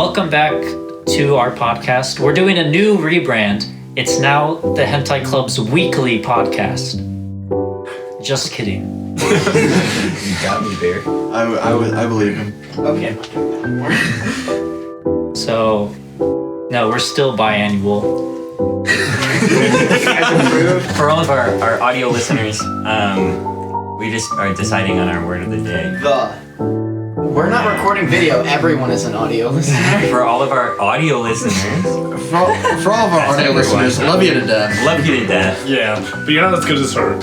Welcome back to our podcast. We're doing a new rebrand. It's now the Hentai Club's weekly podcast. Just kidding. You got me there. I believe him. Okay. So, no, we're still biannual. For all of our audio listeners, we just are deciding on our word of the day. We're not recording video. Everyone is an audio listener. For all of our audio listeners, For all of our audio listeners, love you to death. love you to death. Yeah, but you're not as good as her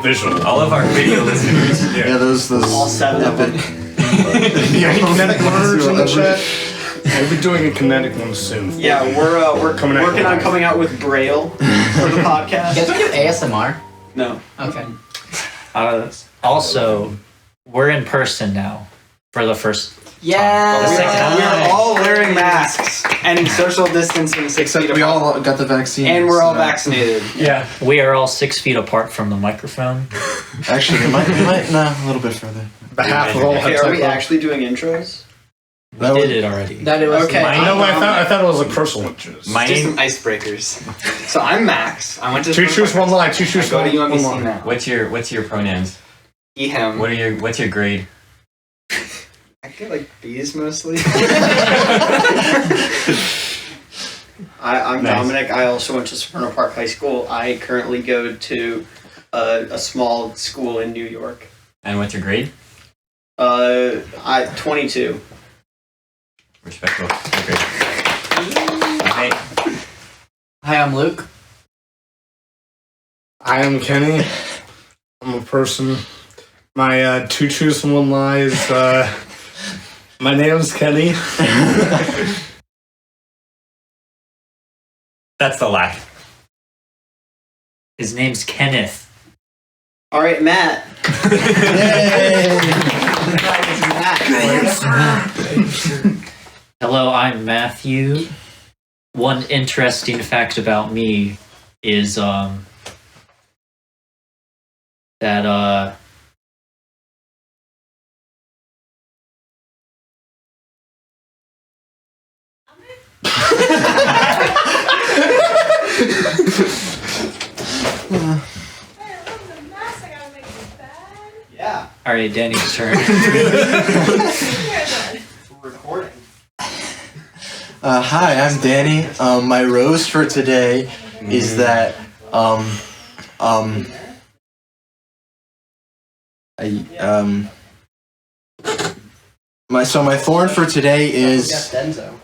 visual. All of our video listeners. Yeah, those All seven of them. Any kinetic learners in the chat? We'll be doing a kinetic one soon. Yeah, we're Coming out working on live. coming out with Braille for the You podcast. guys want to do ASMR? No. Okay. Also, we're in person now for the first. Yeah. The second time. We're all wearing masks and social distancing 6 Except feet we apart. all got the vaccine. And we're all so- vaccinated. Yeah. We are all 6 feet apart from the microphone. Actually, we might a little bit further. Behalf of all Okay, are we Hentai actually doing intros? We did it already. That it was. Okay. You know what? I thought it was a personal interest. My Just name. some icebreakers. So I'm Max. I went to Two choose one line. Two I choose go one to UMBC line. now. What's your pronouns? He, him. What's your grade? I get like B's mostly. I'm Nice. Dominic. I also went to Severno Park High School. I currently go to a small school in New York. And what's your grade? 22. Respectful. Okay. Hey, Hi, I'm Luke. I am Kenny. I'm a person. My two choose one lies. My name's Kenny. that's the laugh. His name's Kenneth. All right, Matt. Hello, I'm Matthew. One interesting fact about me is that Yeah. all right, Danny's turn. We're recording. Hi, I'm Danny. My rose for today is that my thorn for today is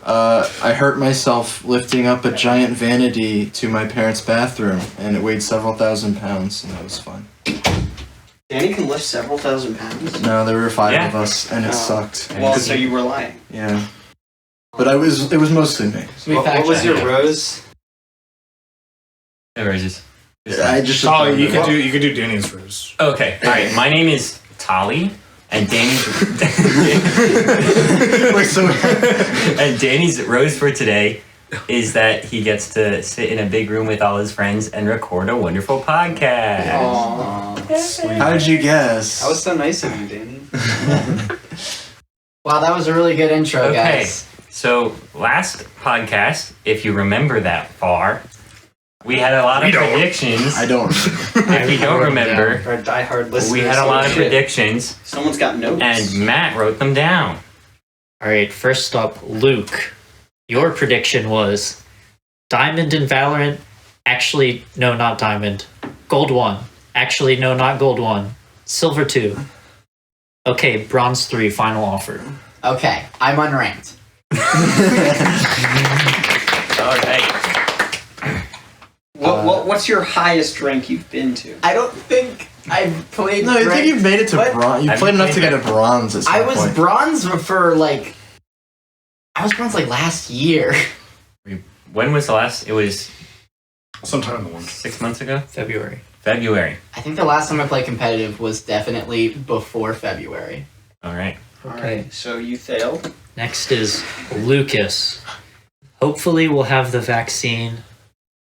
I hurt myself lifting up a giant vanity to my parents' bathroom, and it weighed several thousand pounds, and that was fun. Danny can lift several thousand pounds. No, there were 5 Yeah. of us, and it Oh. sucked. Well, so you were lying. Yeah, but it was mostly me. What was your rose? Beverages. I just Solly, you could do Danny's ruse. Okay. All right. My name is Tali, and Danny's Wait, so and Danny's rose for today is that he gets to sit in a big room with all his friends and record a wonderful podcast. Aww. how did you guess? That was so nice of you, Danny. Wow, that was a really good intro, Okay. guys. So last podcast, if you remember that far, we had a lot of We don't. predictions. I don't. If you don't remember, Our diehard listeners. we had a lot of Shit. predictions, Someone's got notes. and Matt wrote them down. All right, first up, Luke. Your prediction was Diamond in Valorant. Actually, no, not Diamond. Gold 1. Actually, no, not Gold 1. Silver 2. Okay, Bronze 3, final offer. Okay, I'm unranked. All right. What's your highest rank you've been to? I don't think I've played. No, I think you've made it to What? bronze. You Have played you enough to played get a bronze at some I was point. bronze for like. I was bronze like last year. When was the last? It was Sometime in the one. 6 months ago. February. February. I think the last time I played competitive was definitely before February. All right. Alright, so you failed. Next is Lucas. Hopefully, we'll have the vaccine.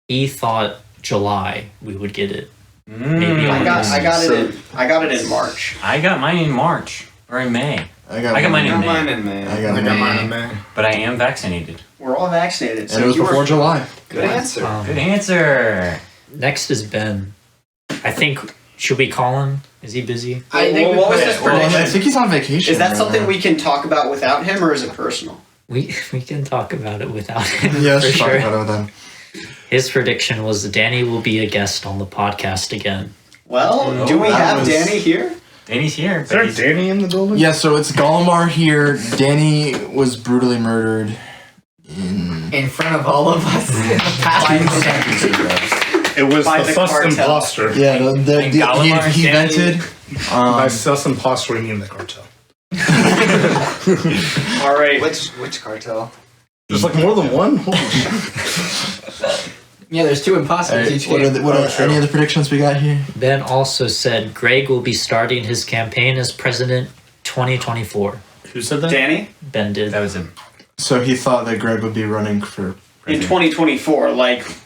He thought July we would get it. Maybe I got So- it in March. I got mine in March or in May. I got mine in I got May. mine in May. I got mine in May. But I am vaccinated. We're all vaccinated. And it was you before were, July. Good answer. Good answer. Next is Ben. I think, should we call him? Is he busy? I think what was put his it- Well, prediction? I think he's on vacation. Is that right something now. we can talk about without him, or is it personal? We can talk about it without him. Yeah, let's for just talk sure. about it with him. His prediction was Danny will be a guest on the podcast again. Well, do we that have was- Danny here? Danny's here. Is there a Danny in the building? Yeah, so it's Gallimar here. Danny was brutally murdered in front of all of us. It was By the the sus cartel. imposter. Yeah, And Gallimar, he Danny- vented. By sus imposter, we mean the cartel. All right. Which cartel? There's like more than one? Holy shit. Yeah, there's two imposters Alright, each what game. are any other predictions we got here? Ben also said Greg will be starting his campaign as president 2024. Who said that? Danny? Ben did. That was a. So he thought that Greg would be running for. In 2024,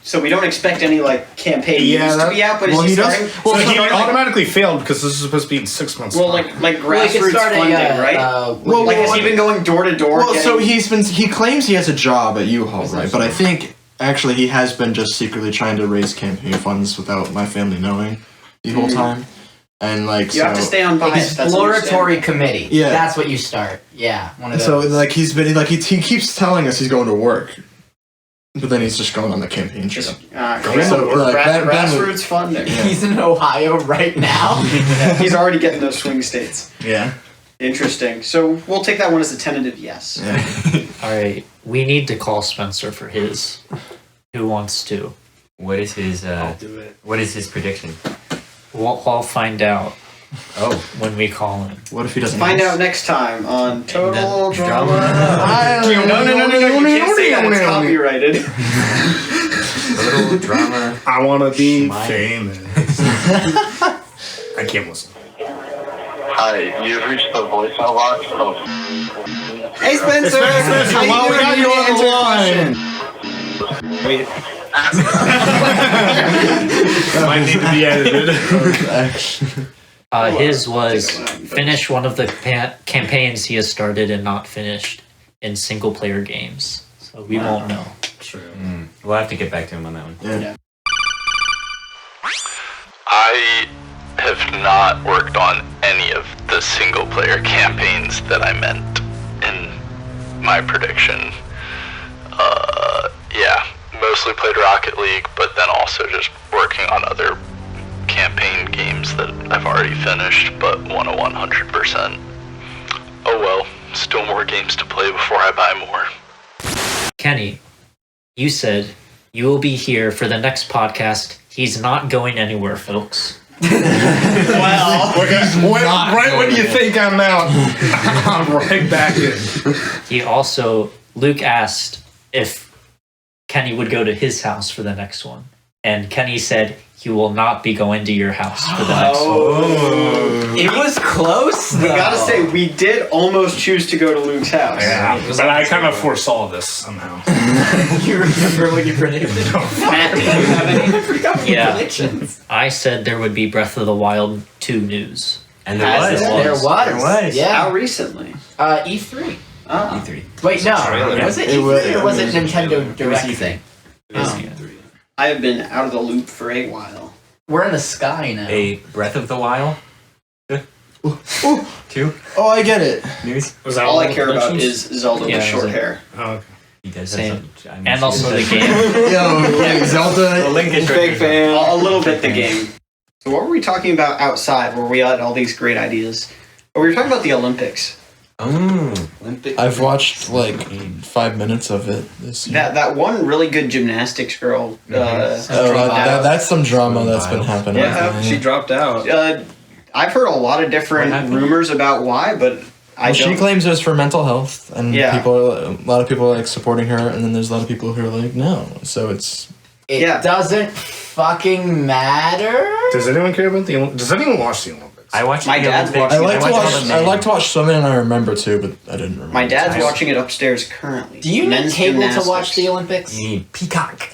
so we don't expect any campaign Yeah, news to that- be out, but well, is he he does- starting? well, So so he starting, automatically failed because this is supposed to be in 6 months. well, time. like Well, he could grassroots start funding, right? Well, Like, has he been going door to door? Well, so getting- he claims he has a job at U-Haul, right? But I think actually he has been just secretly trying to raise campaign funds without my family knowing the whole time. And you have to stay unbiased. That's what you're saying. Exploratory committee. Yeah. That's what you start. Yeah, one of So those. like he's been like he keeps telling us he's going to work, but then he's just going on the campaign trail. So, like, Ben would- grassroots funding. He's in Ohio right now. He's already getting those swing states. Yeah. Interesting. So we'll take that one as a tentative yes. Yeah. All right, we need to call Spencer for his. Who wants to? What is his? I'll do it. What is his prediction? We'll all find out Oh, when we call him. What if he doesn't? Find out next time on Total Drama. No, No, you can't say that. It's copyrighted. little drama. I want to be Smile. famous. I can't whistle. Hi, you've reached the voicemail box of... Hey, Spencer. Spencer, How you well, we doing? got you on the Answer line. question. Might need to be edited. His was finish one of the campaigns he has started and not finished in single player games. So we won't know. We'll have to get back to him on that one. Yeah. I have not worked on any of the single player campaigns that I meant in my prediction. Yeah, mostly played Rocket League, but then also just working on other campaign games that I've already finished, but want to 100%. Oh well, still more games to play before I buy more. Kenny, you said you will be here for the next podcast. He's not going anywhere, folks. Well, Right when you think I'm out, I'm right back in. He also, Luke asked if Kenny would go to his house for the next one. And Kenny said he will not be going to your house for the next one. It was close, we though. gotta say, we did almost choose to go to Luke's house. Yeah, but I kind of foresaw this somehow. You remember what you predicted? Matt, do you have any? Yeah. Predictions. I said there would be Breath of the Wild 2 news. And there As was. it There was. There was. Yeah. How recently? E3. Oh. E3. Wait, no. trailer. Was it It E3 was- or was it it was Nintendo was Direct E3. thing? Oh. I have been out of the loop for a while. We're in the sky now. A Breath of the Wild. Two Oh, I get it. news. Was that All I the care about predictions? is Zelda Yeah, with it short was hair. Oh, okay. He does Same. have some. I mean, And she also does the have- game. Yo, like Zelda. Link is Big fan. A little bit the Big fan. game. So what were we talking about outside where we had all these great ideas? But we were talking about the Olympics. Oh. I've watched like 5 minutes of it this year. That one really good gymnastics girl. That's some drama that's been happening. Yeah, She dropped out. I've heard a lot of What different happened? rumors about why, but I Well, she don't. claims it was for mental health, and Yeah. a lot of people are like supporting her, and then there's a lot of people who are like, no. So it's It Yeah. doesn't fucking matter. Does anyone care about the Olympics? Does anyone watch the Olympics? I watched My the dad's Olympics. watching I like to watched all watch. the I men. like to watch swimming, and I remember too, but I didn't remember. My dad's I- watching it upstairs currently. Do you need Men's cable to gymnastics. watch the Olympics? You need Peacock.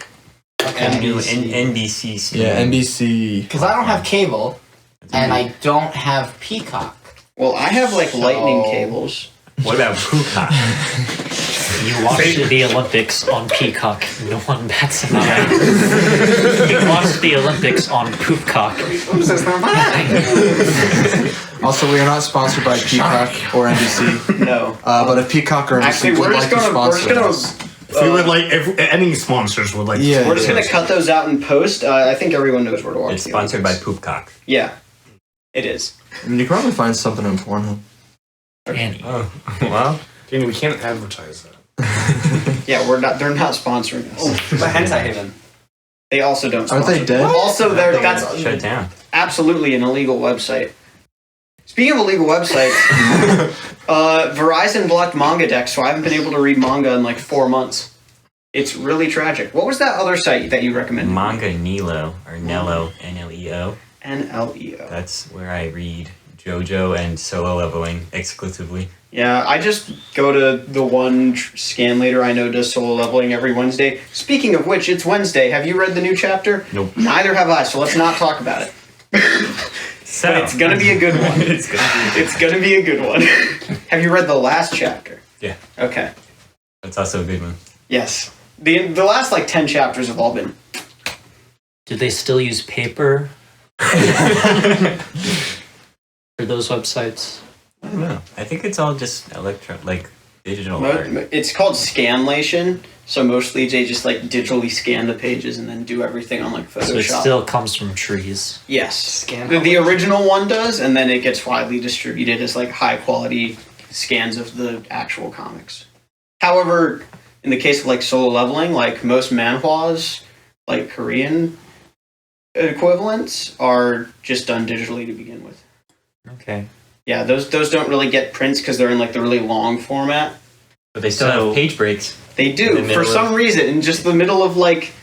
Okay. And new NBC. Yeah, NBC. Because I don't have cable, and I don't have Peacock. Well, I have like lightning cables. What about Peacock? You watched the Olympics on Peacock. No one bats an eye. You watched the Olympics on Poopcock. Also, we are not sponsored by Peacock or NBC. No. But if Peacock or NBC Actually, would we're like just to gonna sponsor us, If we would like, if any sponsors would like, Yeah. We're just gonna cut those out in post. I think everyone knows where to watch. It's the sponsored by Olympics. Poopcock. Yeah, it is. I mean, you can probably find something on Pornhub. Annie. Oh, well. Danny, we can't advertise that. Yeah, we're not. They're not sponsoring us. But Hentai Haven. They also don't. Aren't Sponsor. they dead? Also, that's Shut it down. absolutely an illegal website. Speaking of illegal websites, Verizon blocked Manga Deck, so I haven't been able to read manga in like 4 months. It's really tragic. What was that other site that you recommended? Manga Nelo, or Nello, N-L-E-O. NLEO. That's where I read JoJo and Solo Leveling exclusively. Yeah, I just go to the one scan later I know does solo leveling every Wednesday. Speaking of which, it's Wednesday. Have you read the new chapter? Nope. Neither have I, so let's not talk about it. So, But it's gonna be a good one. it's gonna be a good one. Have you read the last chapter? Yeah. Okay. That's also a good one. Yes. The last like 10 chapters have all been. Do they still use paper for those websites? I don't know. I think it's all just digital art. It's called scanlation, so mostly they just like digitally scan the pages and then do everything on like Photoshop. So it still comes from trees. Yes. The original one does, and then it gets widely distributed as like high quality scans of the actual comics. However, in the case of like solo leveling, like most manhwas, like Korean equivalents, are just done digitally to begin with. Okay. Yeah, those don't really get prints because they're in like the really long format. But they still have page breaks. They In do, the for middle some reason, in just the middle of like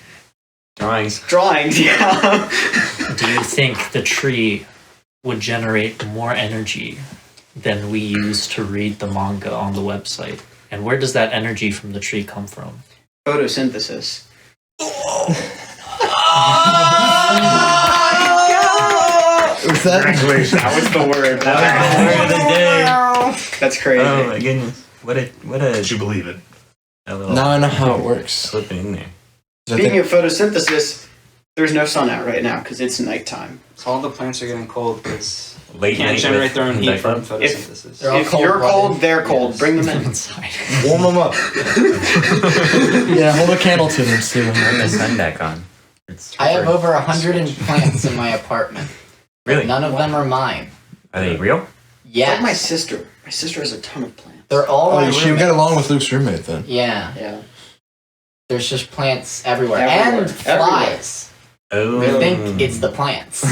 Drawings. drawings, yeah. Do you think the tree would generate more energy than we use to read the manga on the website? And where does that energy from the tree come from? Photosynthesis. Was that? Congratulations. That was the word. That's crazy. Oh my goodness. What a Did you believe it? Now I know how it works. slipping in there. Speaking of photosynthesis, there's no sun out right now because it's nighttime. So all the plants are getting cold because Late can't night generate with their own heat from Becca. photosynthesis. They're all If you're cold-blooded. cold, they're cold. Yes. Bring them in. Inside. Warm them up. Yeah, hold a candle to them too. Turn the sun back on. It's I have over 100 plants in my apartment. Really? None of them are mine. Are they real? Yes. Like my sister. My sister has a ton of plants. They're all Oh, my you should get roommates. along with Luke's roommate then. Yeah. Yeah. There's just plants everywhere. Everywhere. And flies. Oh. They think it's the plants.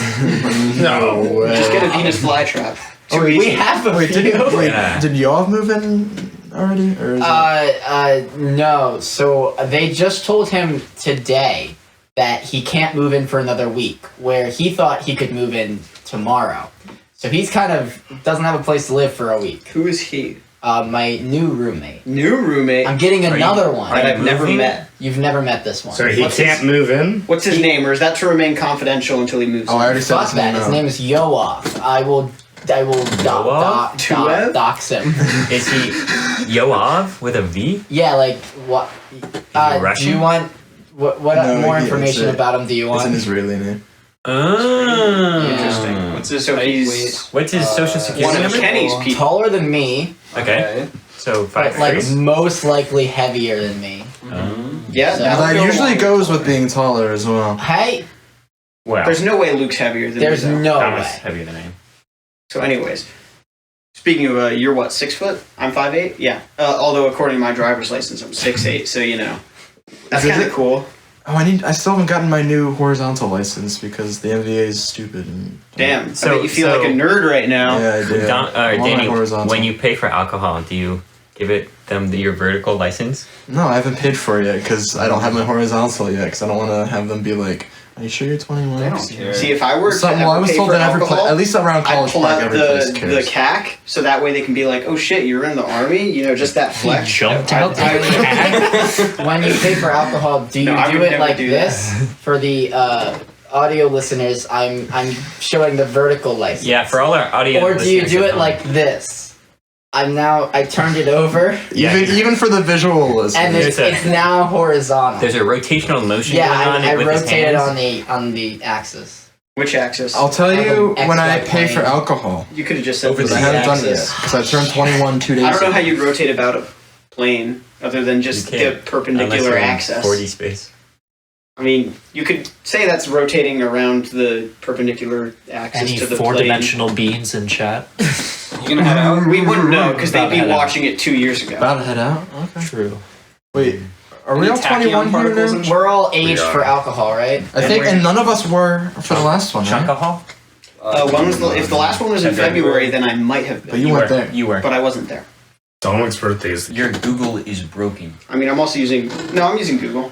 No way. Just get a Venus flytrap. Oh, Too wait, easy. We have a Wait, few. Yeah. did y'all move in already? Or is No. So they just told him today that he can't move in for another week, where he thought he could move in tomorrow. So he's kind of doesn't have a place to live for a week. Who is he? My new roommate. New roommate I'm getting Are you- another one. that I've never moving? met. You've never met this one. So he What's can't his- move in? What's his name, or is that to remain confidential until he moves Oh, I in? already said Fuck his that. name. His name is Yoav. I will Yoav? dox him. Is he Yoav with a V? Yeah, like what? Russian? Do you want what No, more yeah, information it's about him? Do you It's want? an Israeli name. Oh. Interesting. What's his? So he's What's his social security one of number? Kenny's people. Taller than me, Okay. So but 5 like degrees. most likely heavier than me. Yeah, So- that would That go usually along. goes with being taller as well. Hey, Well, There's no way Luke's heavier than there's me. though. no Thomas way. heavier than I am. So, anyways, speaking of, you're what, 6 foot? I'm 5'8". Yeah. Although according to my driver's license, I'm 6'8". So you know, that's Is kind of it? cool. Oh, I still haven't gotten my new horizontal license because the MVA is stupid. And Damn. So- I bet you feel so- like a nerd right now. Yeah, I do. I'm on my Danny, horizontal. when you pay for alcohol, do you give them your vertical license? No, I haven't paid for it yet because I don't have my horizontal yet because I don't want to have them be like, "Are you sure you're 21?" They don't care. See, if I were to Well, I ever was pay told for that every alcohol, at least around I'd College pull Park, out every the place cares. CAC, so that way they can be like, "Oh shit, you were in the army," you know, just that flex. jumped I- out I- When you pay for alcohol, do you No, I do would it never like do this for the audio listeners, I'm showing the vertical license. Yeah, for all our audio Or do you listeners do at it home. like this? I turned it over, Yeah. Even for the visual listeners. and it's now horizontal. There's a rotational motion Yeah, going on I it with his rotated hands. on the axis. Which axis? I'll tell you Like when I X-Y pay for plane. alcohol. You could have just said Over Because the I haven't done it yet. axis. Because I turned 21 2 days I don't know ago. how you'd rotate about a plane other than just You the can't, unless perpendicular you're in axis. 4D space. I mean, you could say that's rotating around the perpendicular axis Any to the four-dimensional beings in chat? You gonna head out? plane. We wouldn't know because About they'd to be head out. watching it 2 years ago. About to head out? Okay. True. Wait, are we Any all 21 tachyon here particles now? and We're all aged We are. for alcohol, right? I think, and none of us were for the last one, right? Chunkahol? When was if the last one was in February, then I might have But been. you weren't there. You were. But I wasn't there. Dominic's birthday is Your Google is broken. I mean, I'm also using. No, I'm using Google.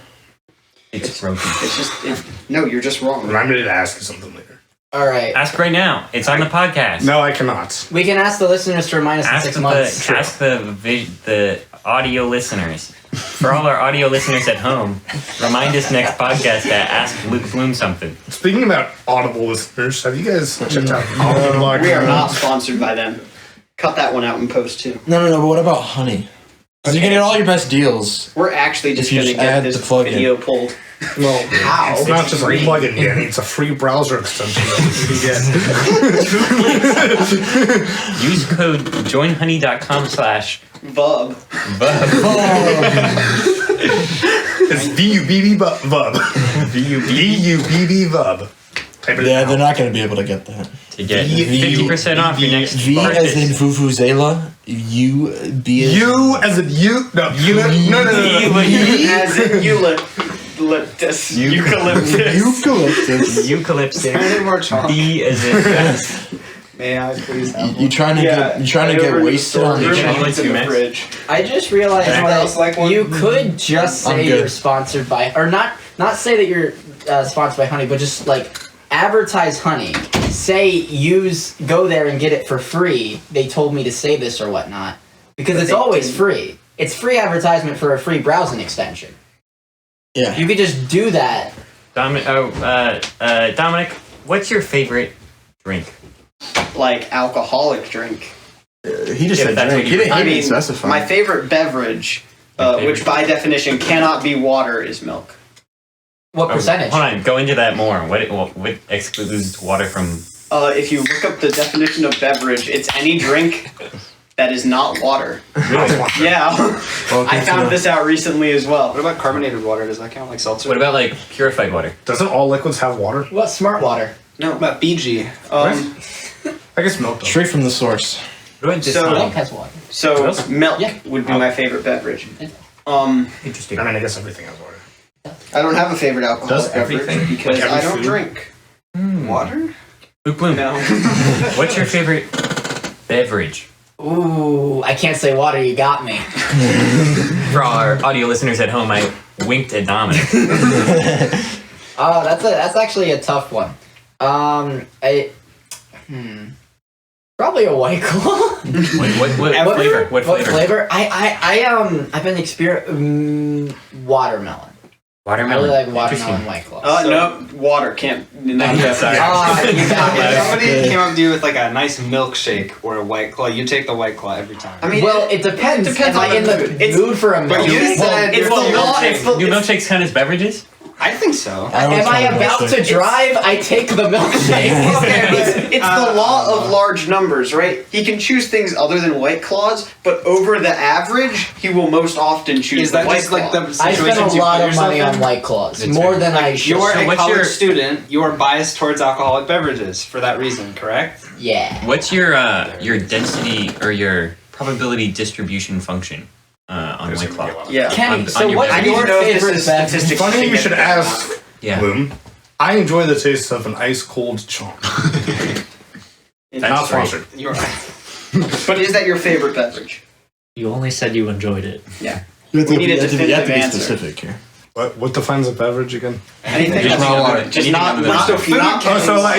It's broken. It's just. No, you're just wrong. Remind me to ask you something later. All right. Ask right now. It's on the podcast. No, I cannot. We can ask the listeners to remind us in Ask 6 months. the audio listeners. For all our audio listeners at home, remind us next podcast to ask Luke Bloom something. Speaking about Audible listeners, have you guys checked out Audible? We are not sponsored by them. Cut that one out in post too. No, but what about honey? Because you can get all your best deals. We're actually just If you going to just get add this the plugin. video pulled. Well, How? it's not just a plugin, Danny. It's a free browser extension that you can get. Use code joinhoney.com/. Vub. It's VUBB VUB. VUBB VUB. Type it Yeah, in they're now. not going to be able to get that. To get 50% off your next V as in purchase. Vuvuzela. U, B as You as in you? No, you. No. As in eucalyptus. Eucalyptus. Eucalyptus. Eucalyptus. Any more chalk? B as in May I please have You trying to get wasted on You the can channel? only two minutes. I just realized Anyone that else like one? you could just I'm say good. you're sponsored by, or not say that you're sponsored by honey, but just like advertise honey. Say go there and get it for free. They told me to say this or whatnot because it's they always didn't. free. It's free advertisement for a free browsing extension. Yeah. You could just do that. Dominic, what's your favorite drink? Like alcoholic drink. He just Yeah, said that's drink. what He you- didn't I even mean, specify. my favorite beverage, favorite. which by definition cannot be water, is milk. What percentage? Hold on, go into that more. What excludes water from? If you look up the definition of beverage, it's any drink that is not water. Yeah, Well, I good to found know. this out recently as well. What about carbonated water? Does that count like seltzer? What about like purified water? Doesn't all liquids have water? What smart water? No, What about BG? I guess milk does. Straight from the source. What about So- Dasani? Milk has water. so milk Yeah. would be my favorite beverage. Interesting. I mean, I guess everything has water. I don't have a favorite alcoholic Does beverage everything? because Like every I don't food? drink Water? Luke Bloom, No. what's your favorite beverage? Ooh, I can't say water. You got me. For all our audio listeners at home, I winked at Dominic. Oh, that's actually a tough one. Probably a White Claw. Wait, what flavor? What flavor? I've been watermelon. I really Watermelon. like watermelon Interesting. White Claw. No, water can't. No, Yeah, sorry. You got me. If somebody came up to you with like a nice milkshake or a White Claw, you take the White Claw every time. I mean, Well, it depends. It depends Am on I in the the mood. It's- mood for a but milk? you it's said the you're law. milkshake. It's the Do milkshakes count as beverages? I think so. I always Am I call it about milkshake. to drive? I take the milkshake. It's the law of large numbers, right? He can choose things other than White Claws, but over the average, he will most often choose Is the that White just Claw. like the I spend situations a you lot put of money yourself on in? White Claws, That's more fair. than I Like, should. you're So a what's college your- student. You are biased towards alcoholic beverages for that reason, correct? Yeah. What's your density or your probability distribution function on White Claw? Yeah. Kenny, On so your what's I beverage. need your to know if favorite this is beverage? statistically Funny you should significant or ask, not. Yeah. Bloom. I enjoy the taste of an ice cold chomp. That's Not right. sponsored. You're But is that your favorite beverage? You only said you enjoyed it. Yeah. You have We to, need a you have to be definitive answer. specific here. What defines a beverage again? Anything Just that's raw water. Just not food. Oh, so I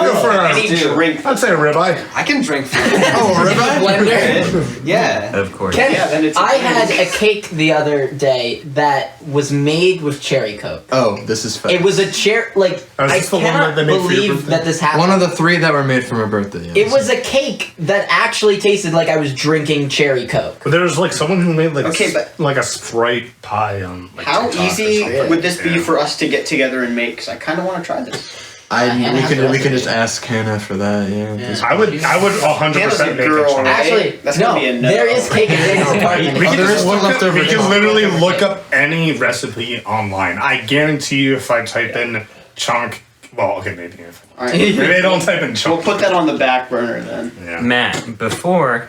go for Any drink. I'd say a ribeye. I can drink food. Oh, ribeye? Blender. Yeah. Of course. Kenny, Yeah, then it's I had a cake the other day that was made with cherry coke. Oh, this is fun. It was a cherry, like, Oh, is I this the one cannot that they made for your believe birthday? that this happened. One of the 3 that were made for my birthday. Yes. It was a cake that actually tasted like I was drinking cherry coke. But there's like someone who made like Okay, but- like a Sprite pie on. Like, How TikTok or easy something. would this be for us to get together and make? Because I kind of want to try this. Hannah we has could the we could recipe. just ask Hannah for that. Yeah. I would 100% Hannah's a make a girl, chocolate. right? Actually, That's no, gonna be a no. there is cake in Danny's apartment. We Oh, can there just is look one up, leftover we can chocolate. literally look up any recipe online. I guarantee you, if I type in chunk, well, okay, maybe if All right. maybe I don't type in We'll chunk. put that on the back burner then. Yeah. Matt, before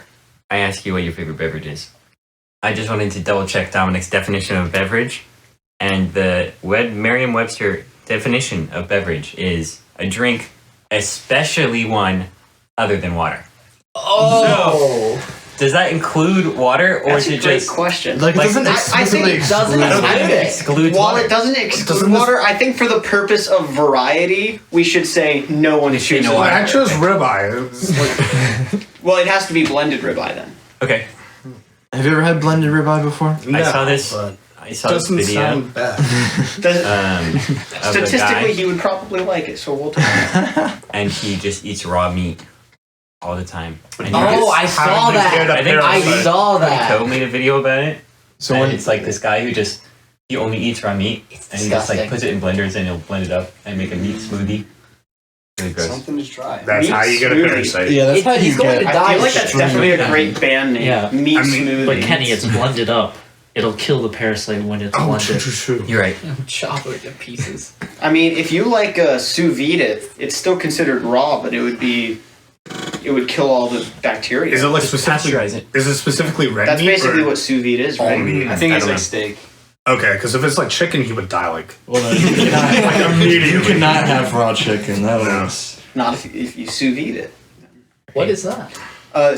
I ask you what your favorite beverage is, I just wanted to double check Dominic's definition of beverage. And the Merriam-Webster definition of beverage is a drink, especially one other than water. Oh. Does that include water, or That's is a it great just question. Like, it Like, doesn't I think explicitly it doesn't exclude- I don't think include it it. excludes While water. it doesn't exclude Doesn't this- water, I think for the purpose of variety, we should say no one should chooses know Well, water. I chose ribeye. It's like, Well, it has to be blended ribeye then. Okay, Have you ever had blended ribeye before? I saw this. but I saw this doesn't video sound bad. Does- of a Statistically, guy, he would probably like it, so we'll take it. and he just eats raw meat all the time. And he Oh, I just- saw that. I think I Parasite. saw Cody that. made a video about it. So And when it's like this guy who he only eats raw meat, and he just like disgusting. puts it in blenders and he'll blend it up and make a meat smoothie. Really gross. Something to try. That's Meat how you get a smoothie. parasite. yeah, that's how He's you going get. to I die. feel like that's Extremely definitely a bad. great band name. Yeah. Meat I mean, smoothie. But Kenny, it's blended up. It'll kill the parasite when it's Oh, blended. true. You're right. Chop it to pieces. I mean, if you like sous vide it, it's still considered raw, but it would kill all the bacteria. Is it like Just specifically? pasteurize it. Is it specifically red That's meat? basically or what sous vide is, all right? meat? I think it's don't like know. steak. Okay, because if it's like chicken, he would die like Well, no, you cannot, immediately. you cannot have raw chicken. That was. Not if you sous vide it. What is that?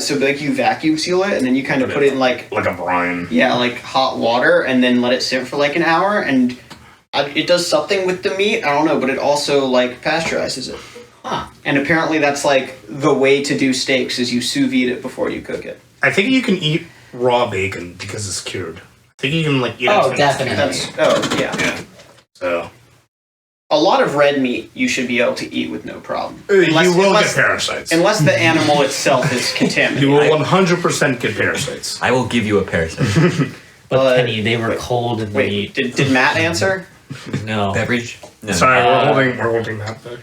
So like you vacuum seal it, and then you kind of put it in like like a brine. like hot water, and then let it sit for like an hour, and it does something with the meat. I don't know, but it also like pasteurizes it. Huh. And apparently that's like the way to do steaks is you sous vide it before you cook it. I think you can eat raw bacon because it's cured. I think you can like eat it. Oh, when it's definitely. That's yeah. Yeah. So A lot of red meat you should be able to eat with no problem. you will unless, get parasites. unless the animal itself is You contaminated. will 100% get parasites. I will give you a parasite. But Kenny, they were wait, cold in the Wait, meat. did Matt answer? No. Beverage? No. Sorry, we're holding that back.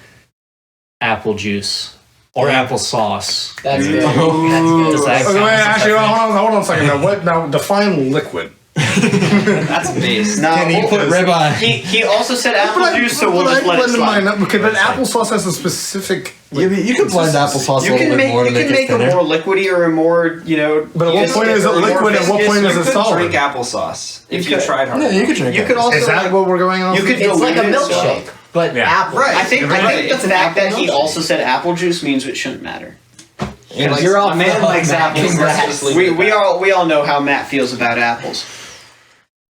Apple juice. Or applesauce. That's good. Does that That's Okay, count wait, as a actually, beverage? hold on a second. Now define liquid. That's base. No. Can you put ribeye? He also said apple juice, so we'll just let it slide. Okay, but applesauce has a specific. You can blend applesauce a You little can bit make more to you make can it make a thinner. more liquidy or a more But at what point is it liquid? At what point is it solid? Drink applesauce if you could- tried hard. Yeah, you could drink You it. could also Is that what we're going on? you could It's like a dilute it, so- milkshake, but Yeah. apple. Right. I think Right. the It's an fact that apple he milkshake. also said apple juice means it shouldn't matter. You're off a man the likes hook, Matt. apples. Congrats. Let's just leave We it at we all know how Matt feels about apples.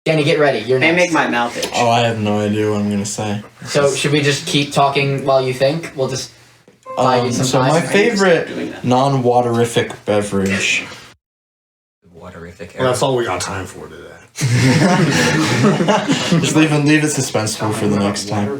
Danny, get ready. You're They next. make my mouth itch. Oh, I have no idea what I'm gonna say. So should we just keep talking while you think? We'll just buy you some So time. my doing favorite that. non-waterific beverage. Waterific. Well, that's all we got time for today. Just leave it suspenseful for the next time.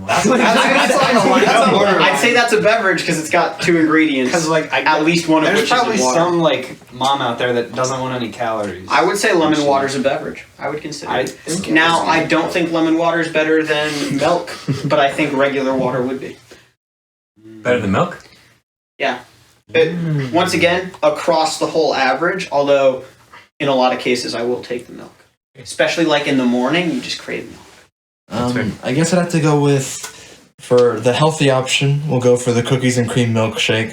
That's like I'd say that's a beverage because it's got two ingredients. Because like at least one of there's which probably is water. some like mom out there that doesn't want any calories. I would say lemon water's a beverage. I would consider I it. think Now, I don't think lemon water is better than milk, but I think regular water would be. Better than milk? Once again, across the whole average, although in a lot of cases I will take the milk. Especially like in the morning, you just crave milk. I guess I'd have to go with, for the healthy option, we'll go for the cookies and cream milkshake.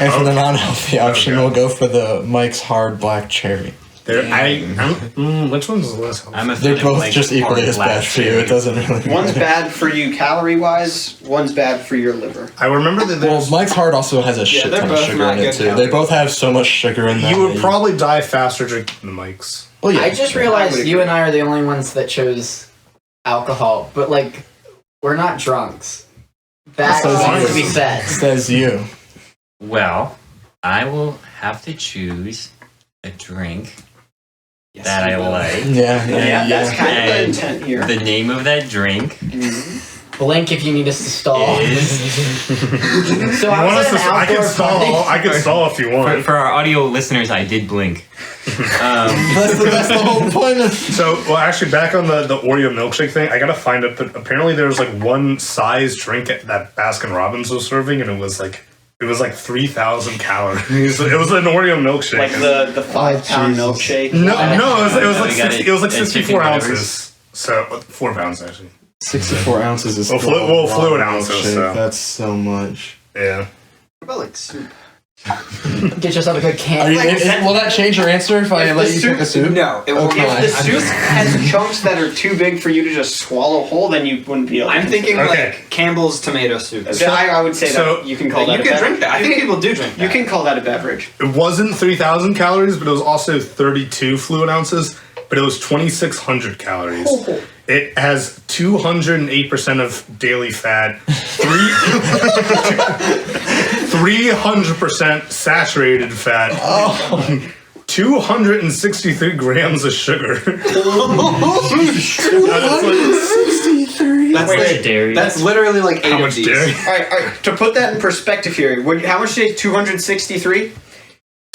And for the non-healthy option, Okay. we'll go for the Mike's Hard Black Cherry. Which one's less healthy? I'm a They're fan of, both like, just equally as bad for you. It doesn't really One's matter. bad for you calorie-wise. One's bad for your liver. I remember that Well, there's... Mike's Heart also has a shit they're ton of both sugar not in it good too. calories. They both have so much sugar in them. You would that probably die faster drinking the Mike's. Oh yeah. I just I realized would you agree. and I are the only ones that chose alcohol, but like, we're not drunks. That Says needs to you. be said. Says you. Well, I will have to choose a drink that I like. Yeah, Yeah, that's kind of the And intent here. The name of that drink Mhm. Blink if you need us to stall. is So I was at an I can outdoor stall. party. I can stall if you want. for our audio listeners. I did blink. That's the whole point of. So, well, actually, back on the Oreo milkshake thing, I gotta find it. But apparently, there was like one size drink that Baskin Robbins was serving, and it was like 3,000 calories. It was an Oreo milkshake. Like the 5-pound Jesus. milkshake. no, it was like We got 60, it it was like in 64 chicken ounces. So 4 pounds actually. 64 ounces is Well, still a lot fluid of ounces, milkshake. so. That's so much. Yeah. What about like soup? Get yourself a good Are can. you, will that change your answer if I let you take a soup? No, it won't. Okay. If the soup has chunks that are too big for you to just swallow whole, then you wouldn't be able to. I'm thinking Okay. like Campbell's tomato soup. I would say So- that you can call You that a can beverage. drink that. I think people do drink that. You can call that a beverage. It wasn't 3,000 calories, but it was also 32 fluid ounces. But it was 2,600 calories. It has 208% of daily fat, 300% saturated fat, 263 grams of sugar. 263. That's Wait, like, dairy. that's literally like 8 How of much these. dairy? All right. To put that in perspective here, how much did 263?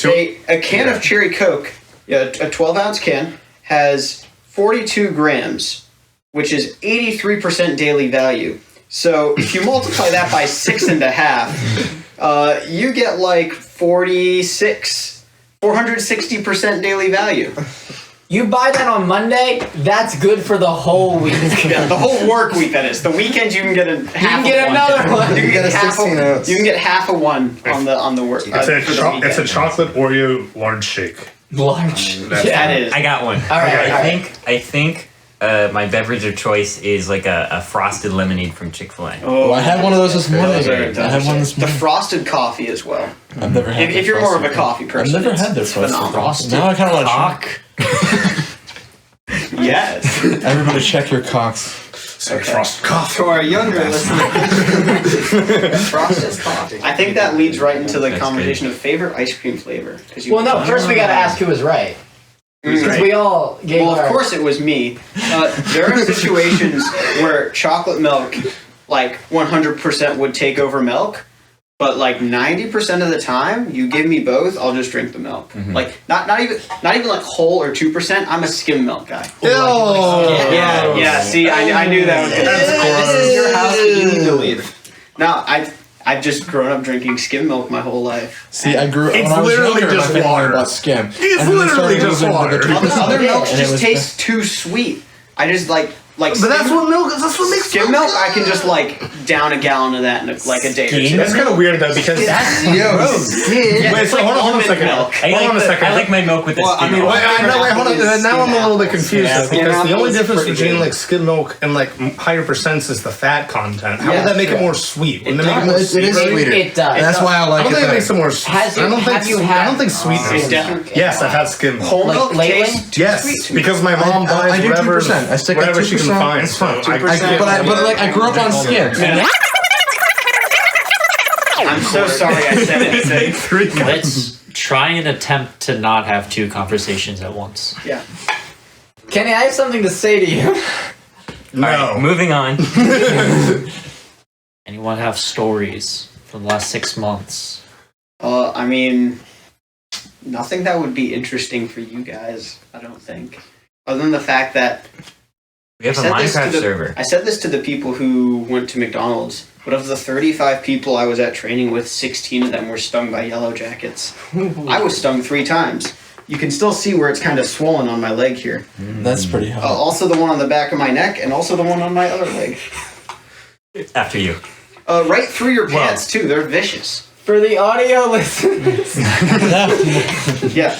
A can of cherry Coke, a 12-ounce can, has 42 grams, which is 83% daily value. So if you multiply that by 6.5, you get like 460% daily value. You buy that on Monday, that's good for the whole week. Yeah, the whole work week that is. The weekend you can get a half. You can get another one. You can get a half 16 ounce. You can get half a one on the work. It's for the it's weekend. a chocolate Oreo large shake. Large. That is. I got one. All right, all right. I think my beverage of choice is like a frosted lemonade from Chick-fil-A. Oh, I had one of those this morning. Those are I had one this the morning. frosted coffee as well. I've never had. If their you're more of a frosted coffee person, I've never it's had their frosted phenomenal. coffee. Now I kind of want to try. Yes. Everybody check your cocks. Frosted coffee. To our younger listeners, Frosted coffee. I think that leads right into the That's conversation of favorite ice cream flavor. Well, no, first we gotta ask who was right. Because we all gave Well, our... of course it was me. There are situations where chocolate milk, like 100% would take over milk, but like 90% of the time, you give me both, I'll just drink the milk. Like not even like whole or 2%. I'm a skim milk guy. Yeah. See, I knew that was. this is your house, but you need to leave. No, I've just grown up drinking skim milk my whole life. See, I grew up It's when I was literally younger. just my family water. bought skim. It's And then they literally started just moving to the water. 2% Other milks and it just was taste too sweet. I just like But that's what milk. That's what makes skim milk. I can just like down a gallon of that in like a day or two. That's kind of weird though because Yeah, wait, it's so like hold on a almond second. milk. I Hold on a like, second. I like my milk with the Well, I skin mean, off. Wait, hold on. Now I'm a little bit confused Yeah, though, because skim the only apple is difference pretty between good. like skim milk and like higher percents is the fat content. How Yeah, would that make sure. it more sweet? Wouldn't it make it does. more It is sweet? sweeter. It does. That's why I I like don't it think it better. makes it more sweet. Has it- I don't have you think. had- I don't think sweetness. It's definitely. Yes, I've had skim milk. Whole Like milk lately? tastes too sweet Yes, to me. because my mom I buys do whatever, 2%. I stick at whatever she can 2%. find. It's fine. So I 2%. But like I grew up on skim. I'm so sorry I said it. Let's try and attempt to not have two conversations at once. Yeah. Kenny, I have something to say to you. No. All right, moving on. Anyone have stories from the last 6 months? I mean, nothing that would be interesting for you guys. I don't think, other than the fact that We have a said this to Minecraft the- server. I said this to the people who went to McDonald's, but of the 35 people I was at training with, 16 of them were stung by yellow jackets. I was stung 3 times. You can still see where it's kind of swollen on my leg here. That's pretty hot. Also the one on the back of my neck, and also the one on my other leg. After you. Right through your pants, too. They're vicious. For the audio listeners. Yeah.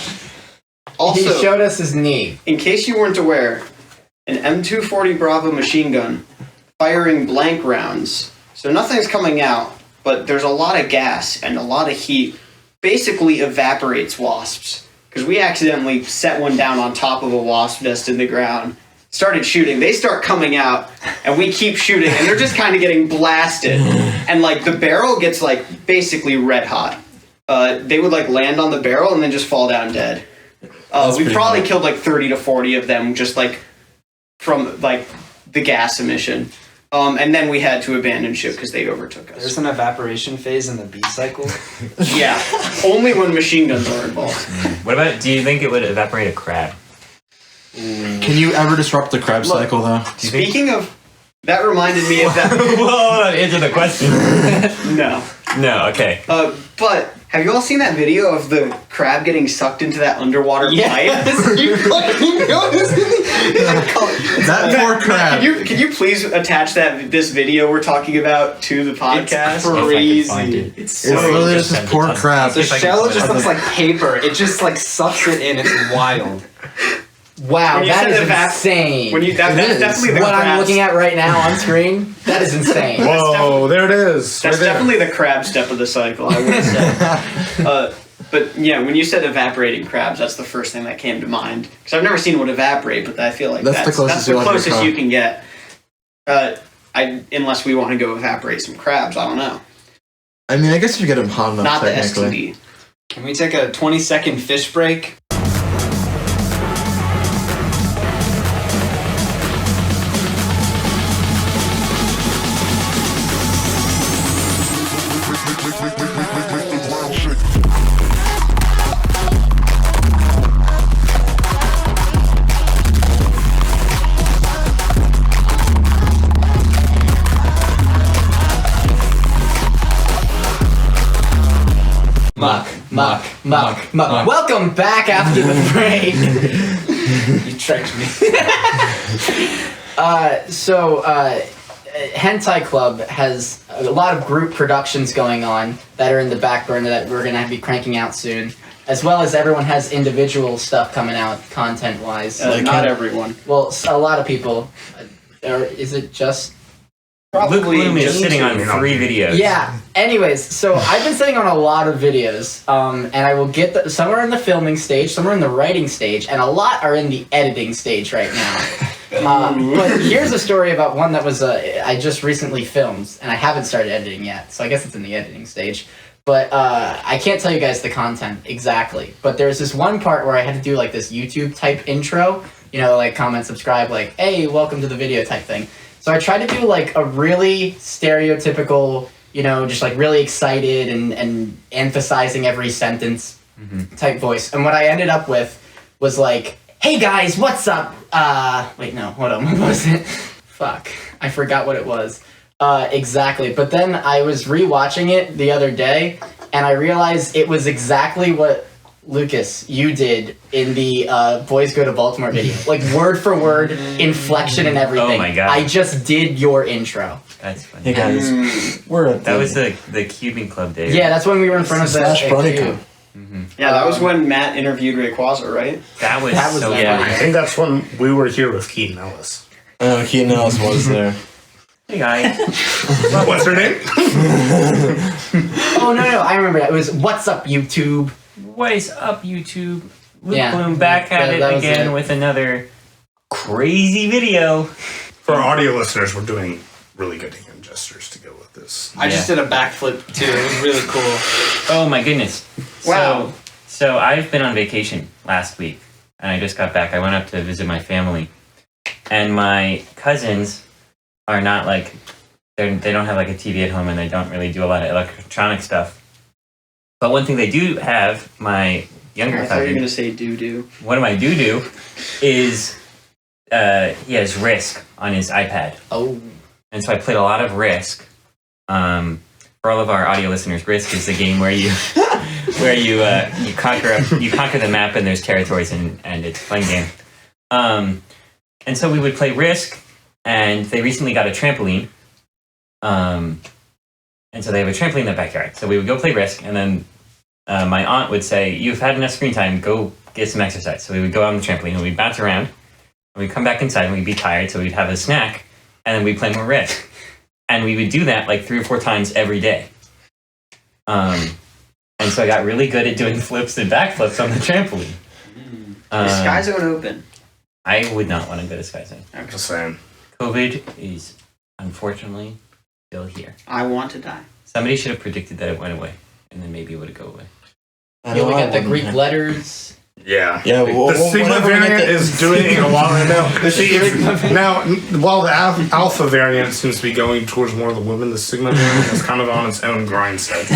Also, showed us his knee. in case you weren't aware, an M240 Bravo machine gun firing blank rounds. So nothing's coming out, but there's a lot of gas and a lot of heat. Basically evaporates wasps. Because we accidentally set one down on top of a wasp nest in the ground, started shooting. They start coming out, and we keep shooting, and they're just kind of getting blasted. And like the barrel gets like basically red hot. They would like land on the barrel and then just fall down dead. We probably killed like 30 to 40 of them just like from like the gas emission. And then we had to abandon ship because they overtook us. There's an evaporation phase in the B cycle. Yeah, only when machine guns are involved. What about, do you think it would evaporate a crab? Can you ever disrupt the crab cycle, though? Speaking of, that reminded me of that. Well, answer the question. No. No, okay. But have you all seen that video of the crab getting sucked into that underwater pipe? You fucking noticed That poor crab. Can you please attach this video we're talking about to the podcast? It's find crazy. it. It's It's so really Just just this send it poor to- crab. The if I can shell find just it. looks like paper. It just like sucks it in. It's wild. Wow, When you that said is insane. That's is. definitely the What I'm crabs. looking at right now on screen, that is insane. Whoa, there it is. That's right there. definitely the crab step of the cycle, I would say. But yeah, when you said evaporating crabs, that's the first thing that came to mind. Because I've never seen one evaporate, but I feel like That's the closest you'll ever come. you can get. Unless we want to go evaporate some crabs, I don't know. I mean, I guess if you get them hot enough, Not the technically. STD. Can we take a 20-second fish break? Muck. Welcome back after the break. You tricked me. Hentai Club has a lot of group productions going on that are in the back burner that we're going to be cranking out soon. As well as everyone has individual stuff coming out content-wise. Not everyone. Well, a lot of people. Or is it just... Luke Bloom is just sitting on two. 3 videos. Yeah. Anyways, so I've been sitting on a lot of videos, and I will get some are in the filming stage, some are in the writing stage, and a lot are in the editing stage right now. But here's a story about one that was I just recently filmed, and I haven't started editing yet, so I guess it's in the editing stage. But I can't tell you guys the content exactly. But there's this one part where I had to do like this YouTube type intro, like comment, subscribe, like, hey, welcome to the video type thing. So I tried to do like a really stereotypical, just like really excited and emphasizing every sentence type voice. And what I ended up with was like, hey guys, what's up? Wait, no, hold on, what was it? Fuck, I forgot what it was. Exactly, but then I was rewatching it the other day, and I realized it was exactly what Lucas, you did in the Boys Go to Baltimore video. Like, word for word, inflection and everything. Oh my God. I just did your intro. That's funny. Hey guys, we're at That was the Cubing Club day. Yeah, that's when we were in front of the Slash Bronica. Yeah, that was when Matt interviewed Rayquaza, right? That was That was so that I funny. think that's when we were here with Keaton Ellis. Oh, Keaton Ellis was there. Hey guys. What's her name? Oh, no, I remember that. It was, what's up, YouTube? What is up, YouTube? Luke Yeah. Bloom back at That- it that was again it. with another crazy video. For our audio listeners, we're doing really good hand gestures to go with this. I just did a backflip too. It was really cool. Oh my goodness. Wow. So I've been on vacation last week, and I just got back. I went up to visit my family, and my cousins are not like they don't have like a TV at home, and they don't really do a lot of electronic stuff. But one thing they do have, my younger I thought you were cousin, gonna say doo-doo. one of my do is he has Risk on his iPad. Oh. And so I played a lot of Risk. For all of our audio listeners, Risk is the game where you you conquer the map and there's territories and it's a fun game. And so we would play Risk, and they recently got a trampoline. And so they have a trampoline in the backyard. So we would go play Risk, and then my aunt would say, "You've had enough screen time. Go get some exercise. So we would go out on the trampoline and we'd bounce around, and we'd come back inside and we'd be tired, so we'd have a snack, and then we'd play more Risk. And we would do that like 3 or 4 times every day. And so I got really good at doing flips and backflips on the trampoline. Is Sky Zone open? I would not want to go to Sky Zone. I'm just saying. COVID is unfortunately still here. I want to die. Somebody should have predicted that it went away, and then maybe it would have go away. Yeah, we got the Greek letters. Yeah. Yeah, The Sigma variant is doing a lot right now. Now, while the Alpha variant seems to be going towards more of the women, the Sigma variant is kind of on its own grind set.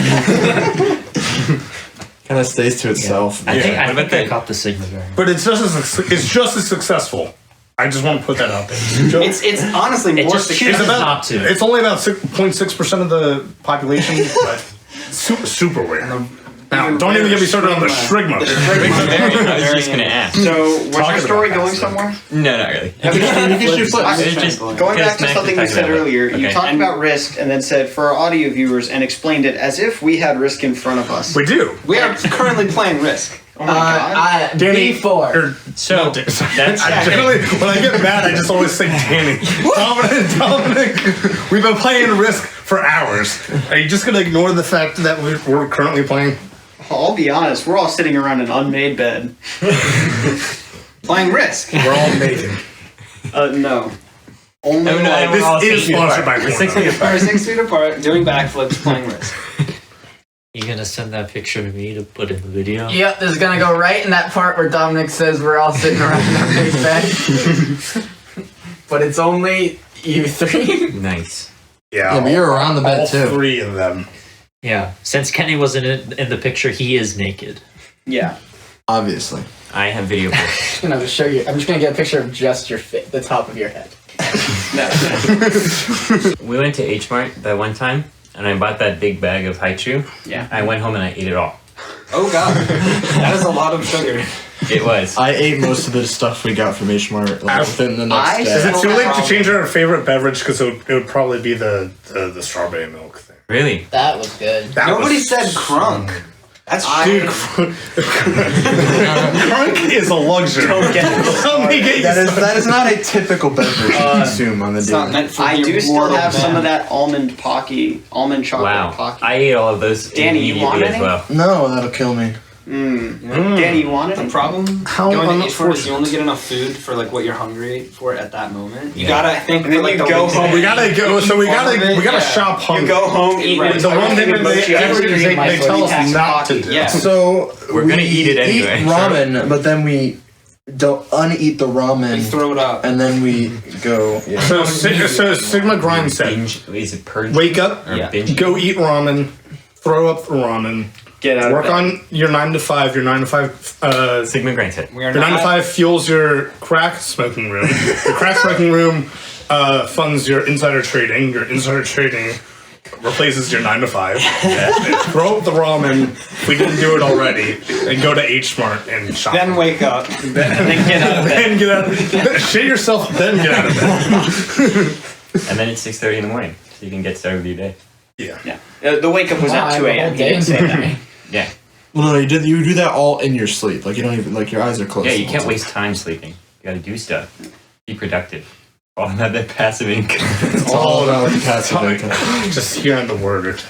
Kind of stays to itself. I think What about I the- caught the Sigma variant. But it's just as successful. I just want to put that out there. It's honestly It more just secure. chooses not to. It's only about 6.6% of the population, but super weird. Now, don't even get me started on the Shrigma. The Shrigma variant. I was just going to ask. So, was Talk your story about going that. somewhere? No, not really. You can shoot flips. It was just Going back to Max something was you said talking about it. earlier, you Okay. talked about Risk and then said for our audio viewers and explained it as if we had Risk in front of us. We do. We are currently playing Risk. Oh my god. Danny, B4. So that's that's I generally, when I get mad, I just always say Danny. Dominic, we've been playing Risk for hours. Are you just going to ignore the fact that we're currently playing? I'll be honest, we're all sitting around an unmade bed. Playing Risk. We're all naked. No. Only No, no, like- we're all This is 6 feet sponsored apart. by We're 6 porn. feet apart. We're 6 feet apart, doing backflips, playing Risk. You gonna send that picture to me to put in the video? Yep, this is gonna go right in that part where Dominic says we're all sitting around in our big bed. But it's only you 3. Nice. Yeah, but you're around the bed all too. 3 of them. Yeah. Since Kenny wasn't in the picture, he is naked. Yeah. Obviously. I have video proof. I'm just gonna show you. I'm just gonna get a picture of just your the top of your head. We went to H Mart that one time, and I bought that big bag of haichu. Yeah. I went home and I ate it all. Oh god. That is a lot of sugar. It was. I ate most of the stuff we got from H Mart within the next I day. Is it too late to Problem. change our favorite beverage? Because it would probably be the strawberry milk thing. Really? That was good. That Nobody was- said crunk. That's Dude, crunk is a luxury. Don't get it. Let me get you That is not a typical beverage you consume on the it's not daily. meant for I the do still immortal have some man. of that almond chocolate Wow. pocky. I ate all of those Danny, you want immediately as any? well. No, that'll kill me. Danny, you want it? The problem How going to H Mart is unfortunate. you only get enough food for like what you're hungry for at that moment. You gotta think And then for like you the go weeks home. ahead. We gotta go. So we gotta Yeah. shop You hungry. go home, eat Right. The one thing that they tell us Tax not to pocky. do. Yeah. So We're gonna eat it anyway. Eat ramen, but then we don't uneat the You ramen, throw it up. and then we go. Yeah. So Sigma grind set. Binge, is it purge? Wake up, Or Yeah. binge? go eat ramen, throw up the ramen, Get out work of bed. on your 9 to 5. Your 9 to 5. Sigma grind set. We are Your 9 to not 5 fuels your crack smoking room. Your crack smoking room funds your insider trading. Your insider trading replaces your 9 to 5. Throw up the ramen. If we didn't do it already, and go to H Mart and shop. then wake up. And then get out of bed. Then get out. Shit yourself. Then get out of bed. And then it's 6:30 in the morning, so you can get started with your day. Yeah. Yeah. The wake up was Wow, I at have 2 a a.m. whole He day didn't say in that. me. Yeah. Well, no, you do that all in your sleep. Like you don't even like your eyes are closed. Yeah, you the can't whole waste time sleeping. You gotta do stuff. Be productive. All about that passive income. time. It's all about the passive income. Just hearing the word.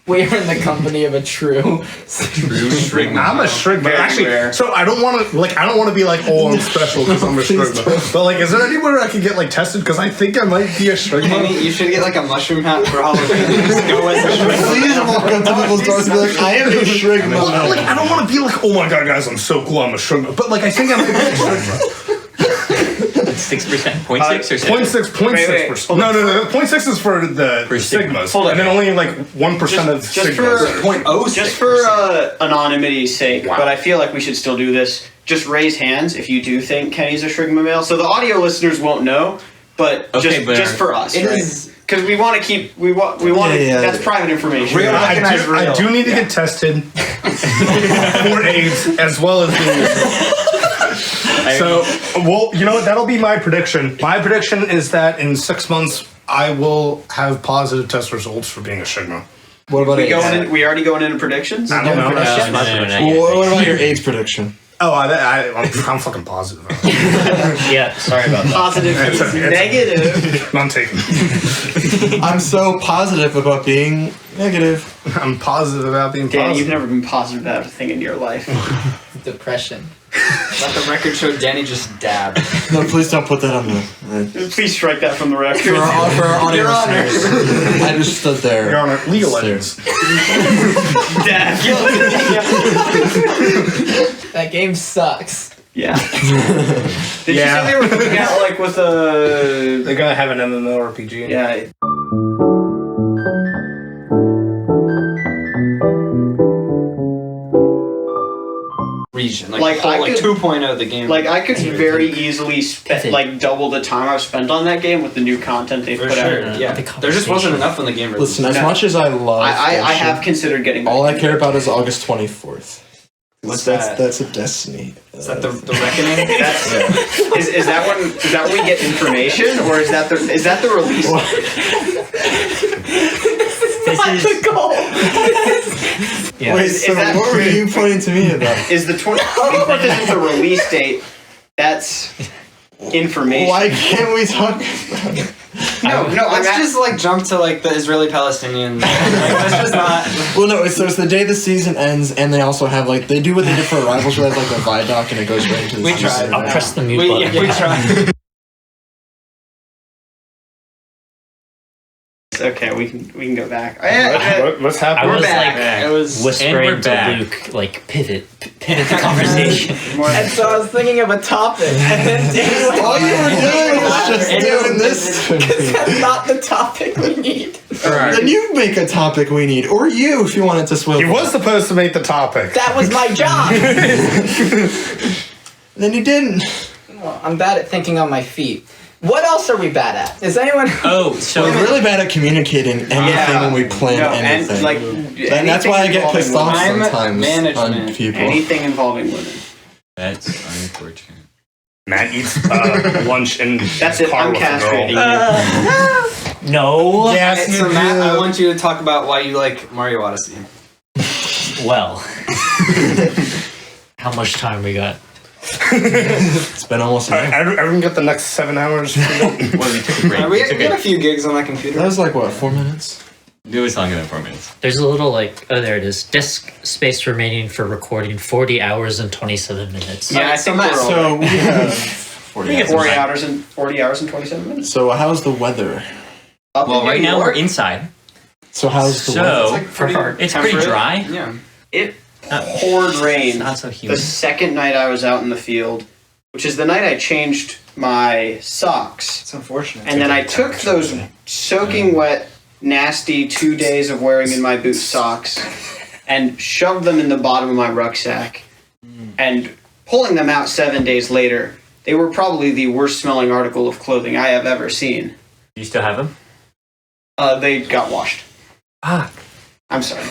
We are in the company of a true. I'm a Shrigma. Very Actually, rare. so I don't want to be like, oh, I'm special because I'm a Shrigma. But like, is there anywhere I can get like tested? Because I think I might be a Danny, Shrigma. you should get like a mushroom hat for Halloween. Just go as a Shrigma. Please walk up to people's doors and be like, I am a Shrigma. Well, like, I don't want to be like, oh my god, guys, I'm so cool, I'm a Shrigma. But like, I think I'm a Shrigma. 6%. 0.6 or 7? 0.6%. No. 0.6 is for the For Sigmas. Hold on. And then only like 1% of Just Sigmas. for- are- 0.06%. Just for anonymity's sake, but I feel like we should still do this. Just raise hands if you do think Kenny's a Shrigma male. So the audio listeners won't know, but Okay, but just for us, It right? is- Because we want to keep we want Yeah. that's private information. Real- I recognize real. do need to get tested for AIDS as well as the. So, well, you know what? That'll be my prediction. My prediction is that in 6 months, I will have positive test results for being a Shrigma. What about AIDS? We already going into predictions. I don't know. No. What about your AIDS prediction? I'm fucking positive. Yeah, sorry about that. Positive It's means a- negative. I'm taking. I'm so positive about being negative. I'm positive about being Dan, positive. you've never been positive about a thing in your life. Depression. Let the record show Danny just dabbed. No, please don't put that on the. Please strike that from the record. For our audio Your Honor. listeners, I just stood there. Your Honor, League of Stairs. Legends. Dad. That game sucks. Yeah. Did you say they were coming out like with a? They're gonna have an MMORPG. Yeah. Region. Like, Like, I like could- 2.0 of the game. Like I could very easily like double the time I've spent on that game with the new content they've For put sure. out. Yeah. The There just wasn't conversation. enough in the game release. Listen, as much as I love, I that have shit, considered getting. all back I care about is August 24th. What's that's, that? That's a Destiny. Is that the Reckoning? That's is that when we get information, or is that the release? This is yeah. Wait, Is so that- what were you pointing to me about? Is the 24th isn't the release date? That's information. Why can't we talk about it? No, Let's just like jump to like the Israeli-Palestinian. Like, let's just not. Well, no, so it's the day the season ends, and they also have like they do what they did for Arrivals, where they have like the Vidoc, and it goes right into the We season. tried. I'll press the mute We, button. yeah, we tried. Okay, we can go back. What's I happening? was back. like It was. And whispering we're to back. Luke, like pivot the conversation. And so I was thinking of a topic, and then Danny went, All you were doing was just And doing this to me. that's not the topic we need. Then you make a topic we need, or you, if you wanted to swivel. He was supposed to make the topic. That was my job. Then you didn't. Well, I'm bad at thinking on my feet. What else are we bad at? Is anyone? Oh, so We're really bad at communicating anything when we plan anything. And like And that's why I get anything pissed off Time sometimes on management. people. Anything involving women. that's unfortunate. Matt eats lunch in That's his it. car I'm with a girl. castrating you. No. Yes, So you Matt, I do. want you to talk about why you like Mario Odyssey. Well. How much time we got? It's been almost an hour. Everyone get the next 7 hours. Well, we took a break. We took got a few gigs on that computer. That was like, what, 4 minutes? It was longer than 4 minutes. There's a little like there it is. Disk space remaining for recording 40 hours and 27 minutes. Yeah, I think we're all So we have 40 hours and 27 minutes. So how's the weather? Up Well, in right New now we're York, inside. So how's the So weather? it's pretty temperate. dry. Yeah. it poured rain Not so the humid. second night I was out in the field, which is the night I changed my socks. It's unfortunate. And then I took those soaking wet, nasty 2 days of wearing in my boot socks and shoved them in the bottom of my rucksack. And pulling them out 7 days later, they were probably the worst smelling article of clothing I have ever seen. You still have them? They got washed. Ah. I'm sorry.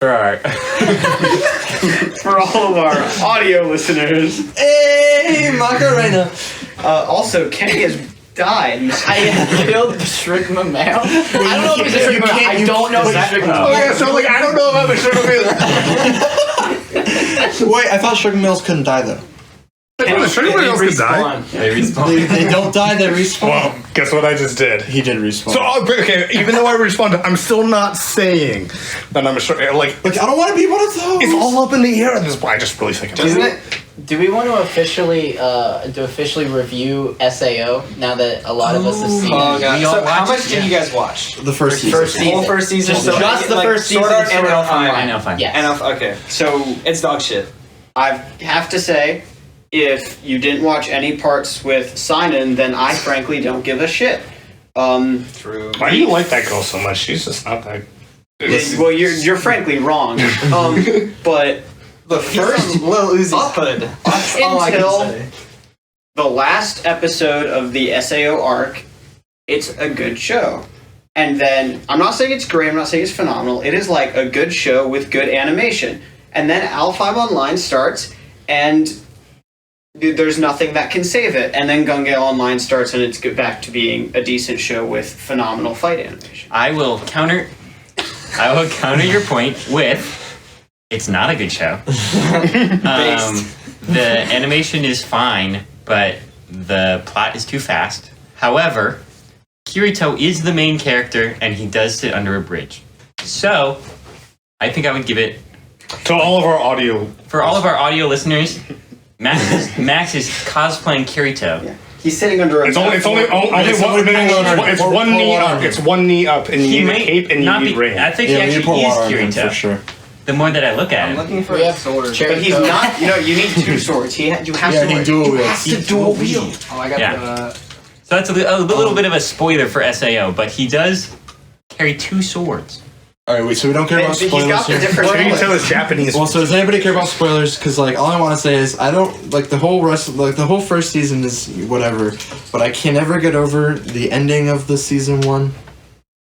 For our For all of our audio listeners. Hey, Macarena! Also, Kenny has died. I killed the Shrigma male. I don't know if it's a You Shrigma. can't- I you- don't know if but- it's a Shrigma. Oh, yeah, so like I don't know about the sugar either. Wait, I thought sugar mills couldn't die though. The sugar mills could die. they respawn. They don't die, they respawn. Well, guess what I just did. He did respawn. So okay, even though I responded, I'm still not saying that I'm sure. Like Look, I don't want to be one of those. it's all up in the air at this point. I just really think Doesn't it? Do we want to officially review SAO now that a lot of us have seen Oh it? god. We all So how watched much it, did you guys watch? The first season. First The whole season. first season. Just So the like, first Sword season, Art and Sword Art L5. I know, fine. Yes. And okay. So It's dog shit. I have to say, if you didn't watch any parts with Sinon, then I frankly don't give a shit. True. Why do you like that girl so much? She's just not that. Well, you're frankly wrong. But the first Lil Uzi Up- Hood. That's up all I can until say. the last episode of the SAO arc, it's a good show. And then I'm not saying it's great. I'm not saying it's phenomenal. It is like a good show with good animation. And then Al5 Online starts, and there's nothing that can save it. And then Gun Gale Online starts, and it's back to being a decent show with phenomenal fight animation. I will counter your point with It's not a good show. The animation is fine, but the plot is too fast. However, Kirito is the main character, and he does sit under a bridge. So, I think I would give it... To all of our audio... For all of our audio listeners, Max is cosplaying Kirito. Yeah. He's sitting under a... It's one knee up. It's one knee up, and you need a cape, and you need rain. I think he actually is Kirito. For sure. The more that I look at I'm him. looking for a sword. But he's not... You need two swords. You have to dual wield. has to dual wield. Oh, I got the... So that's a little bit of a spoiler for SAO, but he does carry two swords. Alright, wait, so we don't care about spoilers. He's got the different... Kirito is Japanese. Well, so does anybody care about spoilers? Because, like, all I want to say is, I don't, like, the whole first season is whatever, but I can never get over the ending of the season 1.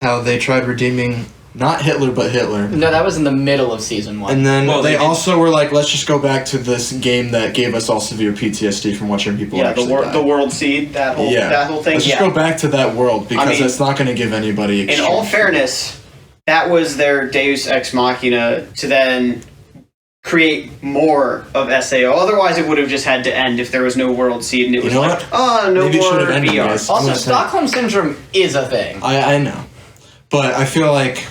How they tried redeeming, not Hitler, but Hitler. No, that was in the middle of season 1. And then they also were like, let's just go back to this game that gave us all severe PTSD from watching people Yeah, actually die. the world seed, that whole thing. Let's just go back to that world, because it's not going to give anybody In all fairness, that was their Deus Ex Machina to then create more of SAO. Otherwise, it would have just had to end if there was no world seed and it was no Maybe more ended, VR. guys. Also, Stockholm Syndrome is a thing. I know. But I feel like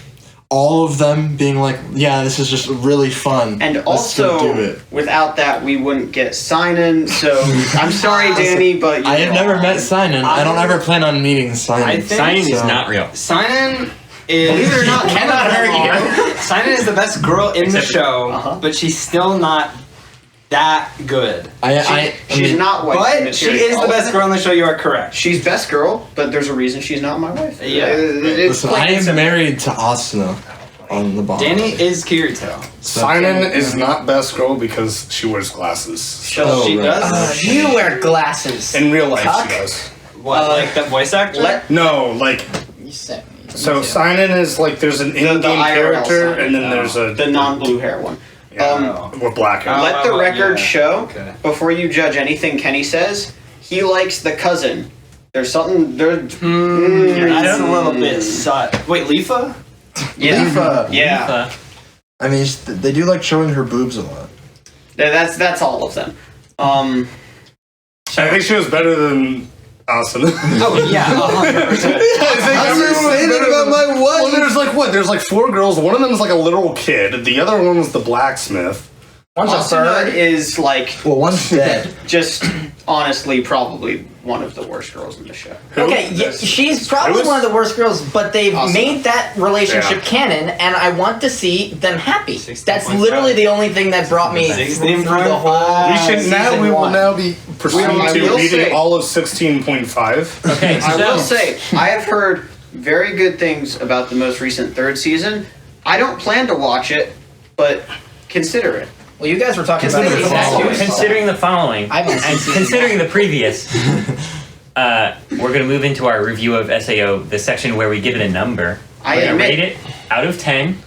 all of them being like, yeah, this is just really fun. And Let's also, go do it. without that, we wouldn't get Sinon. So I'm sorry, Danny, but I have never met Sinon. I don't ever plan on meeting Sinon. I think Sign is not real. Sinon is... Believe it or not, Cannot hurt you. Sinon is the best girl in the Except- show, but she's still not that good. she's not white. But she is the best girl in the show, you are correct. She's best girl, but there's a reason she's not my wife. Yeah. It's Listen, I am married to Asuna on the bottom. Danny is Kirito. Sinon is not best girl because she wears glasses. She right. does? You wear glasses. In real life, Cuck? she does. What, like the voice actor? No, like, You sent me. so Sinon is like, there's an in-game IRL character, Sinon. and then there's a... the non-blue hair one. with black hair. Let the record yeah. show, Okay. before you judge anything Kenny says, he likes the cousin. There's something there. That's a little bit sus. Wait, Leafa? Yeah. Leafa. Yeah. I mean, they do like showing her boobs a lot. That's all of them. I think she was better than Asuna. Oh, yeah, 100%. about my wife? Well, there's like 4 girls. One of them is like a literal kid. The other one was the blacksmith. One's a Asuna bird. is like Well, one's dead. just honestly probably one of the worst girls in the show. Okay, yeah, she's probably one of the worst girls, but they've Awesome. made that relationship Yeah. canon, and I want to see them happy. 16.5. That's literally the only thing that brought me through the whole We will now be proceeding I to will reading say- all of 16.5. Okay, I will so say, I have heard very good things about the most recent 3rd season. I don't plan to watch it, but consider it. Well, you guys were talking about Consider the following. considering the following, I haven't and seen considering the previous, we're going to move into our review of SAO, the section where we give it a number. I We're going to admit- rate it out of 10,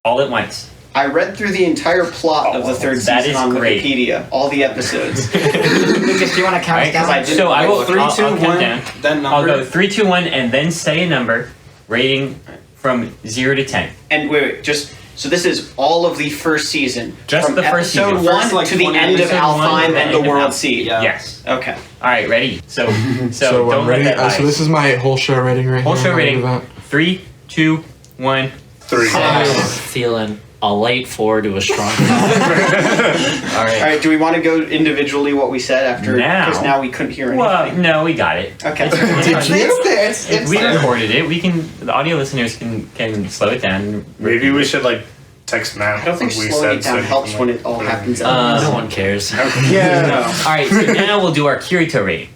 all at once. I read through the entire plot of the 3rd That season is on great. Wikipedia, all the episodes. Lucas, do you want to count Right? us down? I didn't So I will. 3, I'll 2, count 1, down. then I'll number. go 3, 2, 1, and then say a number, rating from 0 to 10. And wait, just so this is all of the first season, Just from the first episode season. 1 First, like, to the 20 end of episode one Alfheim to and the the end of World Alfheim. Seed. Yeah. Yes. Okay. All right, ready? So So don't I'm let ready. that So lie. this is my whole show rating right Whole here. show I'm ready rating. for that. 3, 2, 1. 3. I'm feeling a light 4 to a strong 5. All right. All right. Do we want to go individually what we said after? Now. Because now we couldn't hear anything. Well, no, we got it. Okay. If we recorded it, we can. The audio listeners can slow it down. Maybe we should like text Matt. I don't think what we slowing it said down so helps he when can, it all happens at No once. one cares. Yeah. All right. So now we'll do our Kirito rating.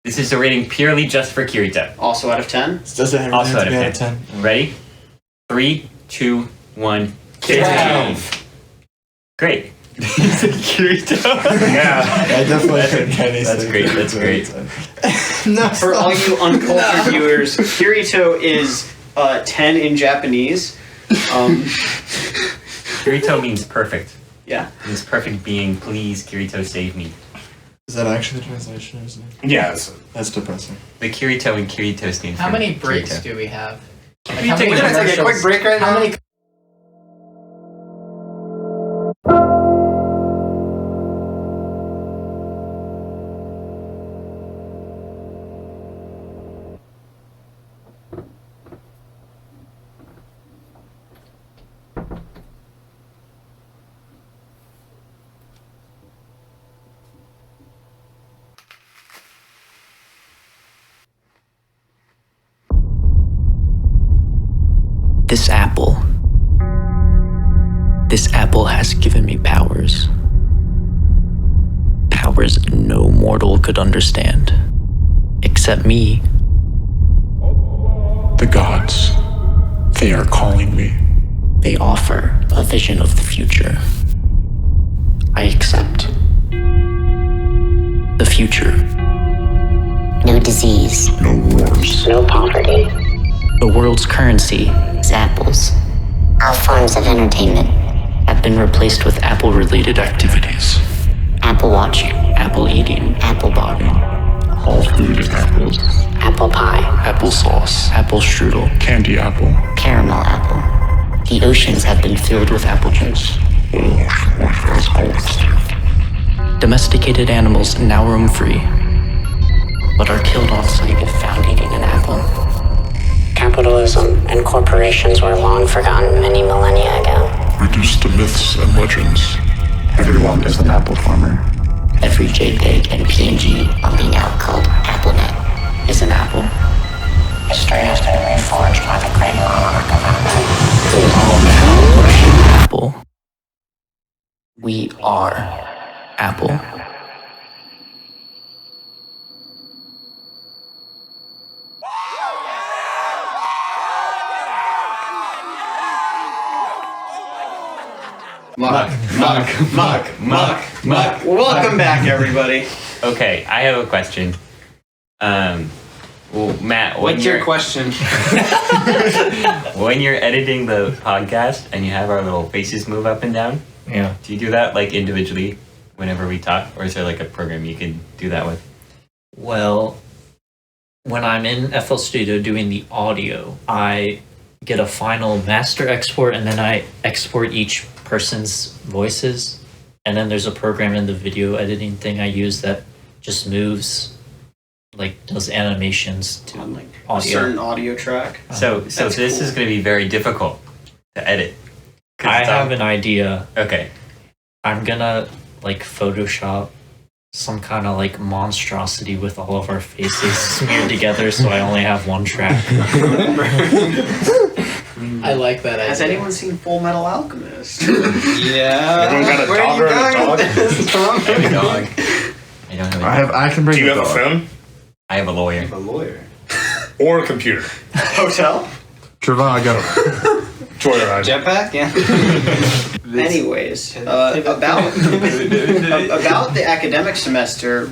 This is a rating purely just for Kirito. Also out of 10. Does it have Also to out be of out of 10. 10? Ready? 3, 2, 1. 12. Great. Kirito. Yeah. I definitely think Kenny's That's thing. great, that's great. No, For all you uncultured viewers, Kirito is 10 in Japanese. Kirito means perfect. Yeah. It means perfect being. Please, Kirito, save me. Is that actually the translation? Or is it? Yeah. So That's depressing. The Kirito and Kirito stand for How many breaks Kirito. do we have? you take We're gonna take a quick break right How now. many This apple has given me powers. Powers no mortal could understand, except me. The gods, they are calling me. They offer a vision of the future. I accept. The future. No disease. No wars. No poverty. The world's currency It's apples. All forms of entertainment. have been replaced with apple-related activities. Apple watching. Apple eating. Apple bobbing. All food is apples. Apple pie. Applesauce. Apple strudel. Candy apple. Caramel apple. The oceans have been filled with apple juice. Domesticated animals now roam free, but are killed off-site if found eating an apple. Capitalism and corporations were long forgotten many millennia ago. Reduced to myths and legends. Everyone is an apple farmer. Every JPEG and PNG On being out called AppleNet. is an apple. History has been reforged by the great monarch of Apple. Apple. We are Apple. Muck. Welcome back, everybody. Okay, I have a question. Well, Matt, What's your question? when you're editing the podcast and you have our little faces move up and down, Yeah. do you do that like individually whenever we talk, or is there like a program you can do that with? Well, when I'm in FL Studio doing the audio, I get a final master export and then I export each person's voices. And then there's a program in the video editing thing I use that just moves, like does animations to On like a audio. certain audio track. So That's this cool. is going to be very difficult to edit. 'Cause I it's on- have an idea. Okay. I'm gonna like Photoshop some kind of like monstrosity with all of our faces smeared together so I only have one track. I like that idea. Has anyone seen Full Metal Alchemist? Yeah. Everyone got a Where dog are or you a going dog? with this, Tom? I have a dog. I don't have a I can bring Do you the have a dog. phone I have a lawyer. A lawyer. or a computer? Hotel? Travago. Joyride. Jetpack? Yeah. Anyways, about the academic semester,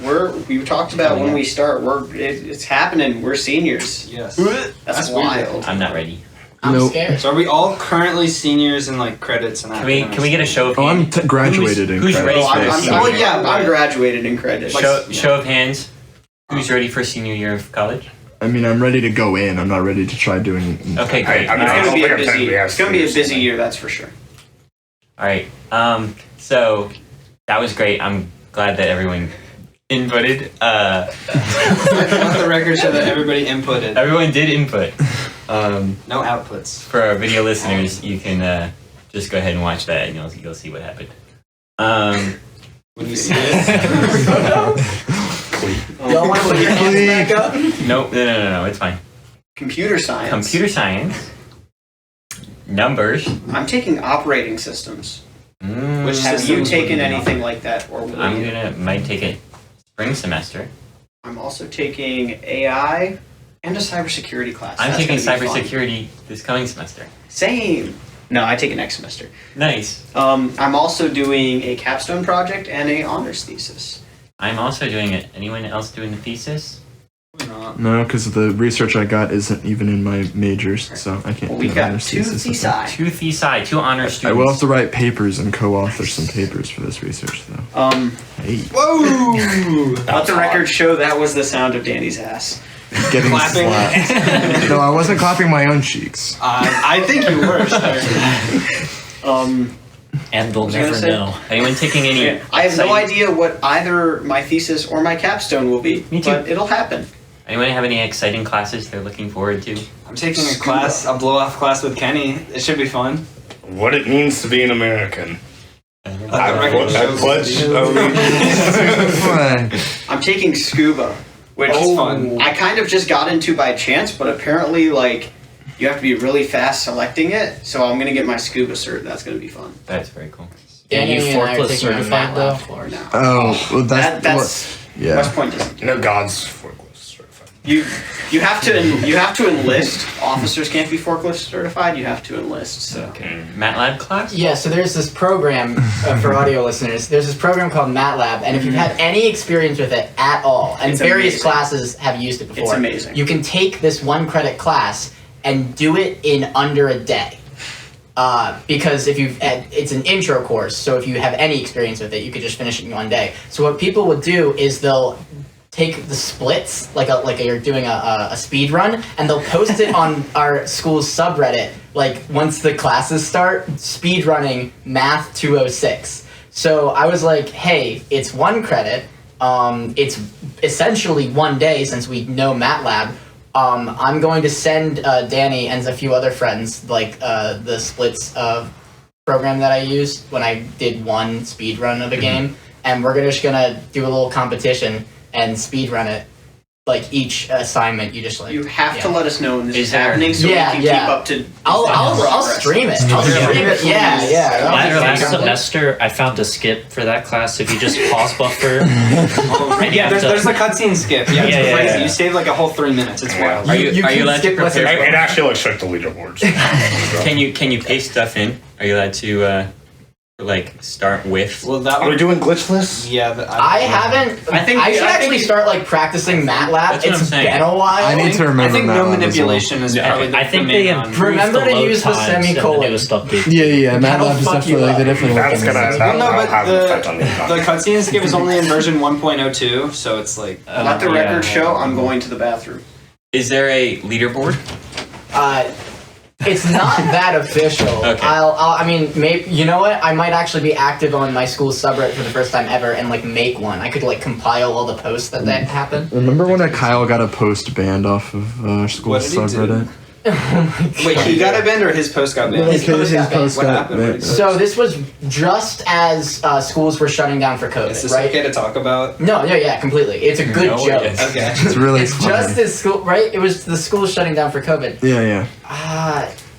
we talked about when we start. It's happening. We're seniors. Yes. That's weird. wild. I'm not ready. I'm Nope. scared. So are we all currently seniors in like credits and Can we get a show of Oh, I'm hands? graduated in Who's credits. ready Oh, for I'm senior year? I'm graduated in credits. Show of hands. Who's ready for senior year of college? I mean, I'm ready to go in. I'm not ready to try doing. Okay, great. I mean, It's I gonna don't be think a I'm busy. technically It's gonna be a asked busy to. year. That's for sure. All right. So that was great. I'm glad that everyone inputted. Let the record show that everybody inputted. Everyone did input. No outputs. For our video listeners, you can just go ahead and watch that, and you'll see what happened. When you see it. Y'all want to put your hands back up? No, it's fine. Computer science. Computer science, numbers. I'm taking operating systems. Which Have you systems would taken you anything like that, or will I'm you? might take it spring semester. I'm also taking AI and a cybersecurity class. I'm That's taking gonna be fun. cybersecurity this coming semester. Same. No, I take it next semester. Nice. I'm also doing a capstone project and a honors thesis. I'm also doing it. Anyone else doing the thesis? Not. No, because the research I got isn't even in my majors, so I can't. Well, we do got honors two thesis with that. thesis. Two honor students. I will have to write papers and co-author some papers for this research, though. Hey, Whoa! Let the record show that was the sound of Danny's ass. getting Clapping. slapped. No, I wasn't clapping my own cheeks. I think you were. Sir. And they'll was I gonna never say? know. Anyone taking any? I have no exciting- idea what either my thesis or my capstone will be, Me too. but it'll happen. Anyone have any exciting classes they're looking forward to? I'm taking a class, a blow-off class with Kenny. It should be fun. What it means to be an American. Let the record show. pledge allegiance. I'm taking scuba, which That's fun. I kind of just got into by chance, but apparently, like, you have to be really fast selecting it. So I'm gonna get my scuba cert. That's gonna be fun. That's very cool. Are you Danny and I are forklift taking a certified MATLAB though? course. No. Oh, well, That's yeah. West Point doesn't. God's forklift certified. You have to enlist. Officers can't be forklift certified. You have to enlist. So MATLAB class? Yeah, so there's this program for audio listeners. There's this program called MATLAB, and if you've had any experience with it at all, and It's various amazing. classes have used it before, It's amazing. You can take this 1 credit class and do it in under a day. Because it's an intro course, so if you have any experience with it, you could just finish it in 1 day. So what people would do is they'll take the splits, like you're doing a speed run, and they'll post it on our school's subreddit, like once the classes start, speed running math 206. So I was like, hey, it's 1 credit, it's essentially 1 day since we know MATLAB. I'm going to send Danny and a few other friends like the splits program that I used when I did 1 speed run of a game, and we're just gonna do a little competition and speed run it. Like each assignment, you just like you have to let us know when this is there- happening, so we can keep up to. I'll stream it. I'll stream it. Yeah. Last semester, I found a skip for that class. If you just pause buffer, Yeah, there's a cutscene skip. Yeah, it's crazy. You save like a whole 3 minutes. It's wild. Are you allowed to prepare? It actually looks like the leaderboards. Can you paste stuff in? Are you allowed to like start with? Well, that Are we doing glitch lists? Yeah, I haven't. I should actually start like practicing MATLAB. That's what I'm It's saying. been a while. I need to remember I think no MATLAB as manipulation is probably the I think main they one. improved Remember the to load use the times and semicolon. the newest update. Yeah. That'll MATLAB is fuck you definitely up. they definitely That's gonna Well, no, have an effect on the but economy. the cutscene skip is only in version 1.02, so it's like. Let the record show I'm going to the bathroom. Is there a leaderboard? It's not that official. Okay. I mean, maybe you know what? I might actually be active on my school's subreddit for the first time ever and like make one. I could like compile all the posts that happen. Remember when Kyle got a post banned off of our school What did he do? subreddit? Wait, he got a banned or his post got banned? His post got banned. What happened? What did he post? So this was just as schools were shutting down for COVID, Is this right? okay to talk about? No, yeah, completely. It's a good No, joke. it is. Okay. It's really It's funny. just as school, right? It was the school shutting down for COVID. Yeah.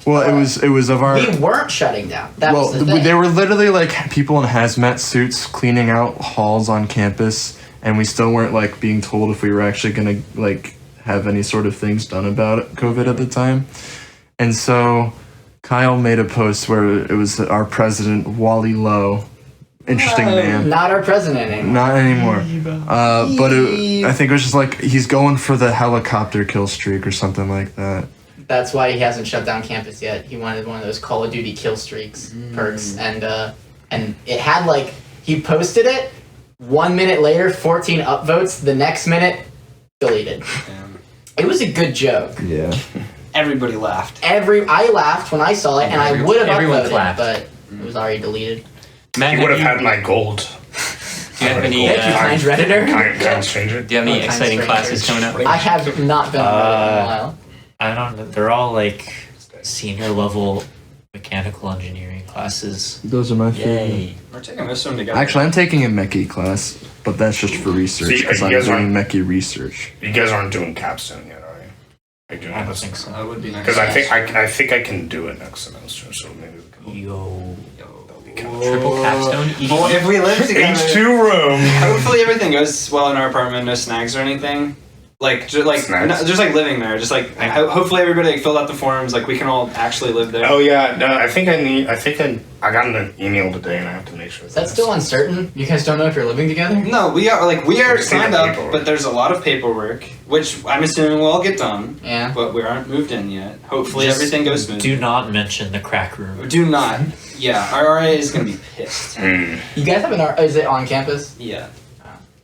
Well, it was of our. We weren't shutting down. That Well, was the thing. they were literally like people in hazmat suits cleaning out halls on campus, and we still weren't like being told if we were actually gonna like have any sort of things done about COVID at the time. And so Kyle made a post where it was our president, Wally Lowe. Interesting man. Not our president anymore. Not anymore. But I think it was just like he's going for the helicopter kill streak or something like that. That's why he hasn't shut down campus yet. He wanted one of those Call of Duty kill streaks perks, and it had like he posted it. 1 minute later, 14 upvotes. The next minute, deleted. It was a good joke. Yeah. Everybody laughed. I laughed when I saw it, and I would have Everyone uploaded, clapped. but it was already deleted. Matt, You would have had my gold. Do you have any? Thank you, kind Redditor. Kind stranger. Do you have any Kind exciting stranger. classes coming up? I have not been on Reddit in a while. I don't know. They're all like senior level mechanical engineering classes. Those are my favorite. Yay! We're taking most of them together. Actually, I'm taking a mechie class, but that's just for research So because you I'm guys doing mechie research. You guys aren't doing capstone yet, are you? Are you doing I don't this? think so. That would be nice. Because I think I can do it next semester, so maybe we can. Yo. That'll be kind of Triple capstone. Well, if we live together, H2 room. hopefully everything goes well in our apartment. No snags or anything. Like just like Snags? just like living there. Just like hopefully everybody like, filled out the forms. Like we can all actually live there. Oh yeah, no, I got an email today, and I have to make sure. Is that still uncertain? You guys don't know if you're living together? No, we are We're signed the up, paperwork. but there's a lot of paperwork, which I'm assuming will all get done. Yeah. But we aren't moved in yet. Hopefully Just everything goes smooth. Do not mention the crack room. Do not. Yeah, our RA is gonna be pissed. You guys have is it on campus? Yeah.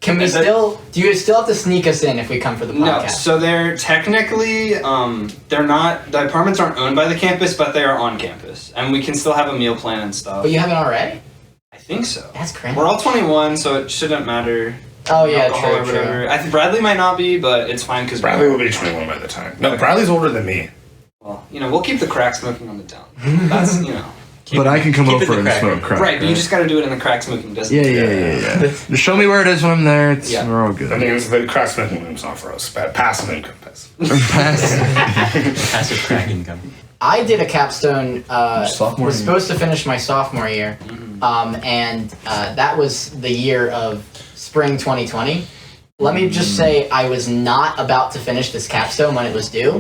Can we And do you still have to sneak us in if we come for the No, podcast? so they're technically they're not, the apartments aren't owned by the campus, but they are on campus, and we can still have a meal plan and stuff. But you have an RA? I think so. That's crazy. We're all 21, so it shouldn't matter. Oh yeah, Alcohol or true, true. whatever. I think Bradley might not be, but it's fine because Bradley will be 21 by the time. No, Bradley's older than me. Well, we'll keep the crack smoking on the down. That's But I can come keep it over the and crack smoke room. crack. Right, but you just got to do it in the crack smoking distance. Yeah. Just show me where it is when I'm there. We're all good. That means the crack smoking room's not for us. Passive income. Passive crack income. I did a capstone. Sophomore Was year. supposed to finish my sophomore year, and that was the year of spring 2020. Let me just say, I was not about to finish this capstone when it was due,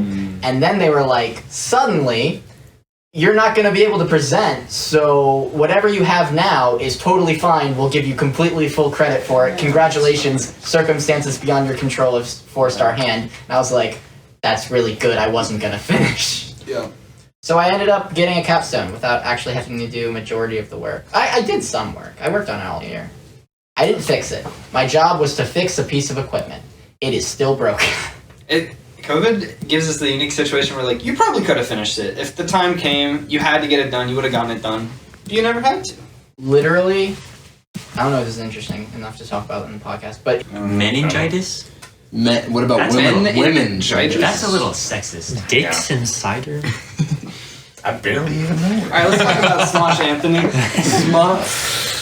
and then they were like, suddenly, you're not going to be able to present, so whatever you have now is totally fine. We'll give you completely full credit for it. Congratulations, circumstances beyond your control of 4-star hand. And I was like, that's really good. I wasn't going to finish. Yeah. So I ended up getting a capstone without actually having to do a majority of the work. I did some work. I worked on it all year. I didn't fix it. My job was to fix a piece of equipment. It is still broken. COVID gives us the unique situation where, like, you probably could have finished it. If the time came, you had to get it done, you would have gotten it done. But you never had to. Literally, I don't know if this is interesting enough to talk about in the podcast, but... Meningitis? What about That's women? meningitis. That's a little sexist. Dicks and cider? I barely even know. Alright, let's talk about Smosh Anthony. Smosh.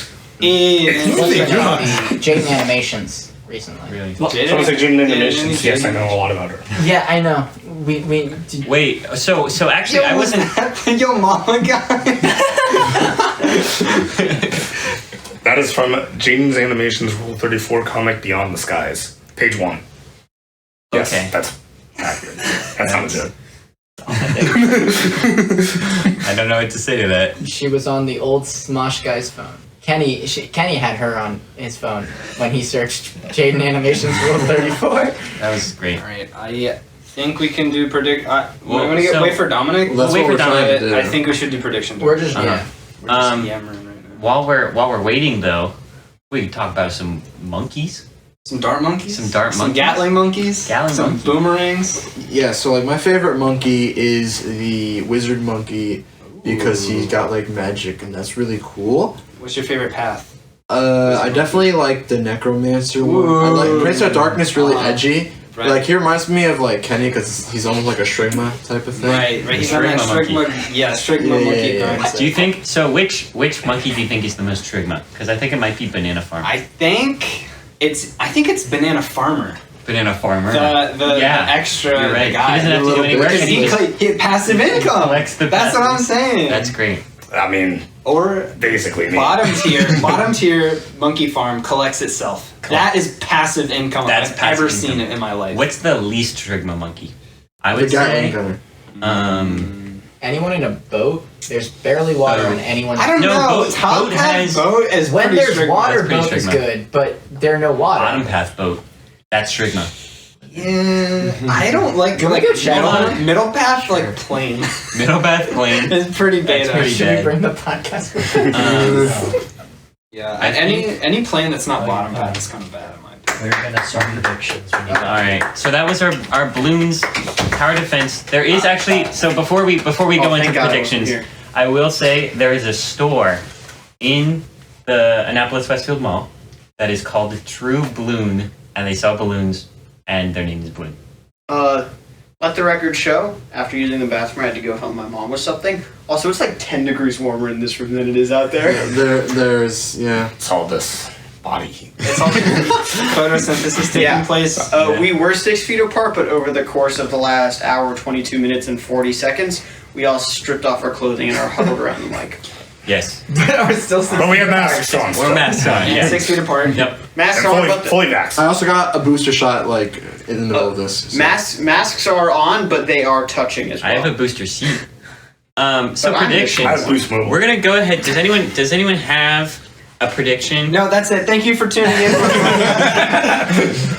Jaden Animations recently. Really? Someone said Jaden Animations. Yes, I know a lot about her. Yeah, I know. Wait, so actually, I wasn't. Yo, mama guy. That is from Jaden's Animations Rule 34 comic Beyond the Skies, page 1. Yes, Okay. that's accurate. That sounds good. I don't know what to say to that. She was on the old Smosh guy's phone. Kenny had her on his phone when he searched Jaden Animations Rule 34. That was great. Alright, I think we can do predict. Well, we're gonna wait for Dominic. That's wait what for we're trying Dominic. to do. I think we should do prediction. We're just, Uh-huh. yeah. We're just Um, yammering right now. While we're waiting though, we can talk about some monkeys. Some dart monkeys. Some dart Some monkeys. Gatling monkeys. Gatling some monkey. boomerangs. Yeah, so like my favorite monkey is the wizard monkey because he's got like magic and that's really cool. What's your favorite path? I definitely like the necromancer one. I like Prince of Darkness, really edgy. Right. Like he reminds me of like Kenny because he's almost like a Shrigma type of thing. Right. He's on that Shrigma Shrigma monkey. Yeah. Do you think so? Which monkey do you think is the most Shrigma? Because I think it might be Banana Farmer. I think it's Banana Farmer. Banana Farmer. The Yeah. extra You're right. guy. He doesn't have to do any work. Because and he just he had passive income. collects the That's what I'm passes. saying. That's great. I mean, Or basically me. bottom tier monkey farm collects itself. That is passive income. That's I've passive ever income. seen it in my life. What's the least Shrigma monkey? I The would Gatling say. gunner. Anyone in a boat? There's barely water in anyone. I don't No, know. boat Top has- hat boat is When pretty there's strict. water, That's pretty boat is Shrigma. good, but there are no water. Bottom path boat. That's Shrigma. Yeah, I don't like Can we go check on it? middle path like plain. Middle path plain. It's pretty beta. pretty Should bad. we bring the podcast with Yeah, I any plane that's not bottom path is kind of bad in my opinion. We're gonna start predictions when you All right, so that was our balloons tower defense. There is actually before we go into thank God I wasn't predictions, here. I will say there is a store in the Annapolis Westfield Mall that is called True Balloon, and they sell balloons, and their name is Balloon. Let the record show, after using the bathroom, I had to go help my mom with something. Also, it's like 10 degrees warmer in this room than it is out there. There's It's all this body heat. It's all photosynthesis taking place. We were 6 feet apart, but over the course of the last hour, 22 minutes, and 40 seconds, we all stripped off our clothing and are huddled around the mic. Yes, We're still But we have masks on. we're masks on. Yeah. 6 feet apart. Yep. Masks And are on, fully, but fully vaxxed. I also got a booster shot like in the middle of this. So. masks are on, but they are touching as well. I have a booster seat. So But I'm predictions. I have boost mobile. We're gonna go ahead. Does anyone have a prediction? No, that's it. Thank you for tuning in.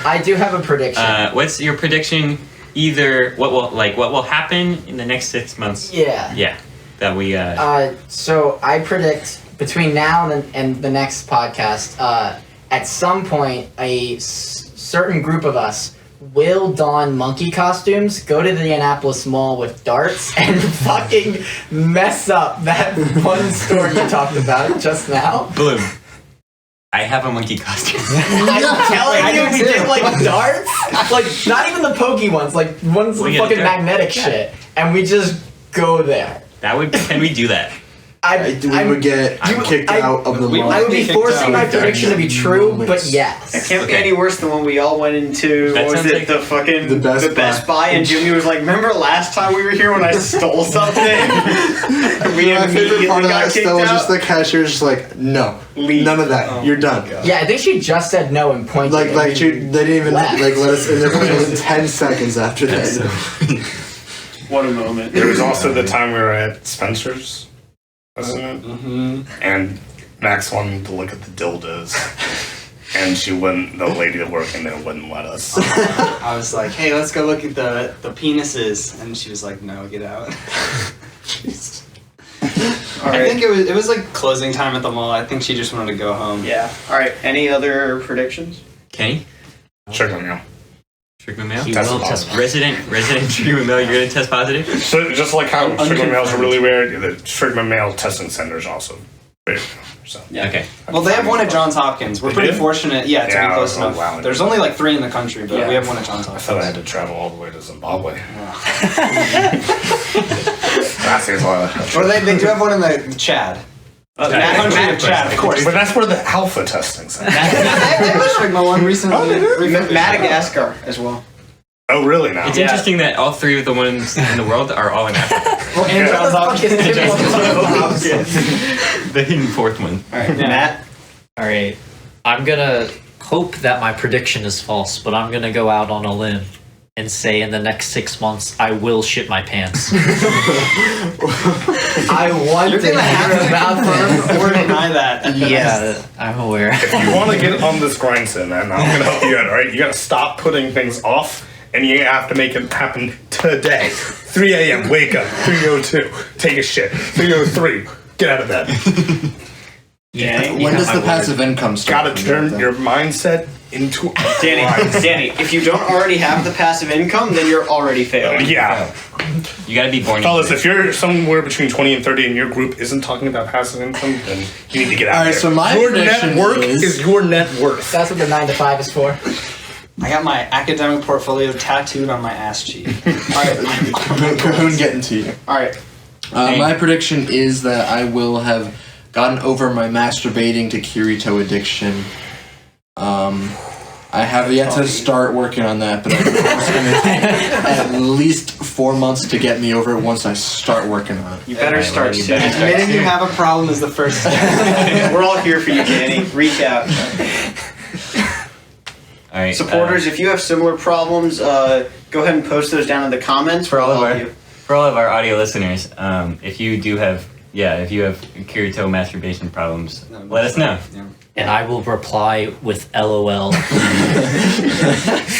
I do have a prediction. What's your prediction? Either what will happen in the next 6 months? yeah. Yeah, that we. So I predict between now and the next podcast, at some point, a certain group of us will don monkey costumes, go to the Annapolis Mall with darts, and fucking mess up that one store you talked about just now. Bloom. I have a monkey costume. I'm telling you, we did like darts, like not even the pokey ones, like ones We with get fucking there. magnetic shit, and we just go there. Can we do that? we would get kicked out of the mall. I would be forcing my prediction to be true, but yes. It can't be any worse than when we all went into the Best Buy, and Jimmy was like, "Remember last time we were here when I stole something?" My favorite part of that still was just the cashier's just like, "No, none of that. You're done." Yeah, I think she just said no and pointed. They didn't even let us in there for 10 seconds after that. What a moment! There was also the time we were at Spencer's, wasn't it? Mm-hmm. And Max wanted to look at the dildos, and the lady working there wouldn't let us. I was like, hey, let's go look at the penises, and she was like, no, get out. I think it was like closing time at the mall. I think she just wanted to go home. Yeah. All right. Any other predictions? Kenny? Shrigma mail. Shrigma mail? He will test positive. Resident Shrigma mail, you're going to test positive? So just like how Shrigma mails are really weird, the Shrigma mail testing center is also weird. So. Yeah. Okay. Well, they have one at Johns Hopkins. We're pretty fortunate, to be close enough. Wow. There's only like 3 in the country, but we have one at Johns Hopkins. I thought I had to travel all the way to Zimbabwe. That seems a lot. Or they do have one in the Chad. Country of Chad, of course. But that's where the alpha testing center. They have a Shrigma one recently. Madagascar as well. Oh, really now? It's interesting that all 3 of the ones in the world are all in Africa. Well, and Johns Hopkins. The hidden 4th one. All right, Matt. All right. I'm going to hope that my prediction is false, but I'm going to go out on a limb and say in the next 6 months, I will shit my pants. I want to hear about this. Or deny that. Yeah, I'm aware. If you want to get on this grind, Sin, and I'm going to help you out, all right? You got to stop putting things off, and you have to make it happen today. 3 a.m., wake up. 3:02, take a shit. 3:03, get out of bed. When does the passive income start? Got to turn your mindset into a Danny, if you don't already have the passive income, then you're already failing. Yeah. You got to be born. Fellas, if you're somewhere between 20 and 30 and your group isn't talking about passive income, then you need to get out of there. So my your prediction net worth is your net worth. That's what the 9 to 5 is for. I got my academic portfolio tattooed on my ass cheek. Cahoon getting to you. All right. My prediction is that I will have gotten over my masturbating to Kirito addiction. I have yet to start working on that, but I think it's going to take at least 4 months to get me over it once I start working on it. You better start soon. Admitting you have a problem is the first step. We're all here for you, Danny. Reach out. All right, supporters, if you have similar problems, go ahead and post those down in the comments. For all of our audio listeners, if you have Kirito masturbation problems, let us know. Yeah. And I will reply with LOL.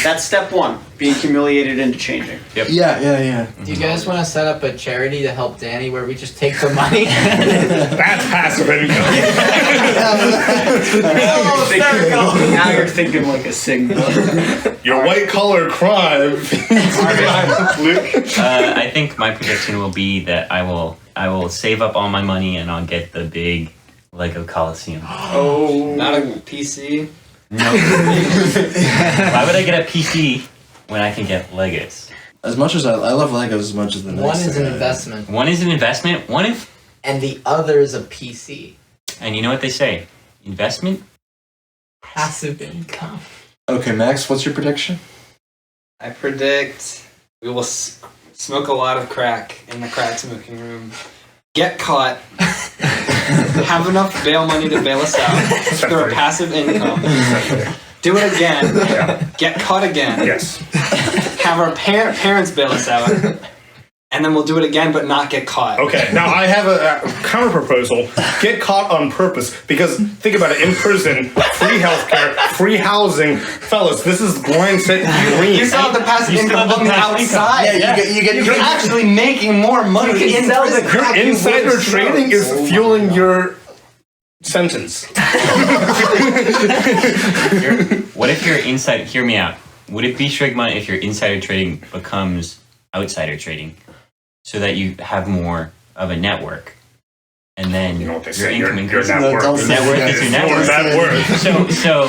That's step 1, being humiliated into changing. Yep. Yeah. Do you guys want to set up a charity to help Danny where we just take the money? That's passive income. Now you're thinking like a signal. Your white collar crime. Luke. I think my prediction will be that I will save up all my money and I'll get the big Lego Coliseum. Oh, not a PC? No. Why would I get a PC when I can get Legos? As much as I love Legos as much as the next One is thing an investment. One is an investment, and the other is a PC. And you know what they say? Investment? Passive income. Okay, Max, what's your prediction? I predict we will smoke a lot of crack in the crack smoking room. Get caught. Have enough bail money to bail us out through a passive income. Do it again. Get caught again. Yes. Have our parents bail us out. And then we'll do it again, but not get caught. Okay, now I have a counter proposal. Get caught on purpose, because think about it, in prison, free healthcare, free housing. Fellas, this is mindset dream. You saw the passive income on the outside. Yeah, You're actually making more money in prison. Your insider trading is fueling your sentence. What if your insider... Hear me out. Would it be Shrigma if your insider trading becomes outsider trading? So that you have more of a network, and then You know what they your say, income your increases. net worth. Your net worth is your net Your worth. net worth. So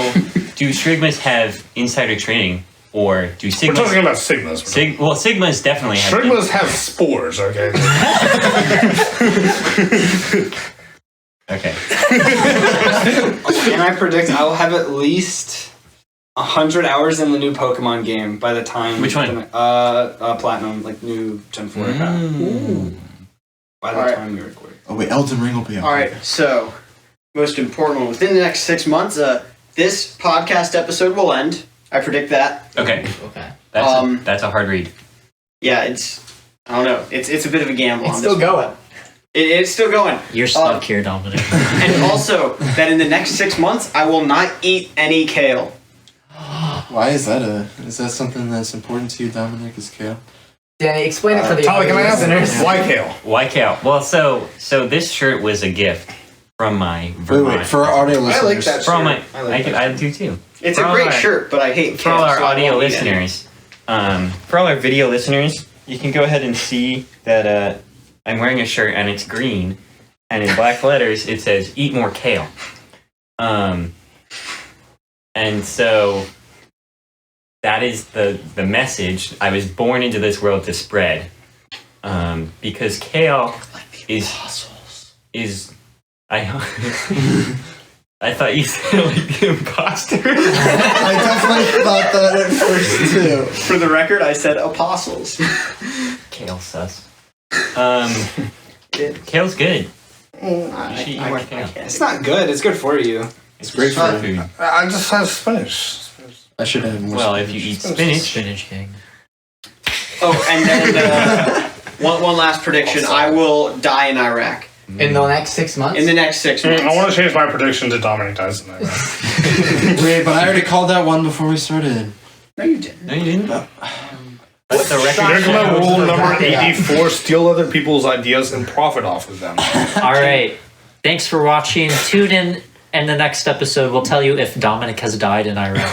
do Shrigmas have insider trading, or do We're Sigmas? talking about Sigmas. Sigmas definitely have. Shrigmas have spores, okay? Okay. And I predict I will have at least 100 hours in the new Pokemon game by the time. Which one? Platinum, like new Gen 4. By the time we record. Oh wait, Elden Ring will be on. All right, so most important one within the next 6 months, this podcast episode will end. I predict that. Okay. Okay. That's a hard read. Yeah, I don't know. It's a bit of a gamble. It's on still this one. going. It's still going. You're stuck here, Dominic. And also that in the next 6 months, I will not eat any kale. Why is that is that something that's important to you, Dominic, is kale? Danny, explain it for the Tali, can I ask listeners. why kale? Why kale? Well, so this shirt was a gift from my Vermont. Wait, for our audio listeners. I like that For all shirt. my, I do too. It's For a all great our- shirt, but I hate For kale. all our so I audio won't eat any. listeners, for all our video listeners, you can go ahead and see that I'm wearing a shirt and it's green, and in black letters it says "Eat more kale." And so that is the message I was born into this world to spread, because kale is I thought you said like the imposter. I definitely thought that at first too. For the record, I said apostles. Kale sus. Kale's good. You should eat more kale. It's not good. It's good for you. It's great for food. I just have spinach. I should have more. Well, if you eat spinach, Spinach King. Oh, and then one last prediction. I will die in Iraq. In the next 6 months? In the next 6 months. I want to change my prediction to Dominic dies in Iraq. Wait, but I already called that one before we started. No, you didn't. no, you didn't. No. What's the record? Shrigma rule number Yeah. 84: steal other people's ideas and profit off of them. All right. Thanks for watching. Tune in the next episode. We'll tell you if Dominic has died in Iraq.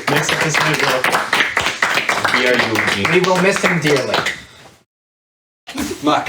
Next episode, We will miss him dearly. Muck.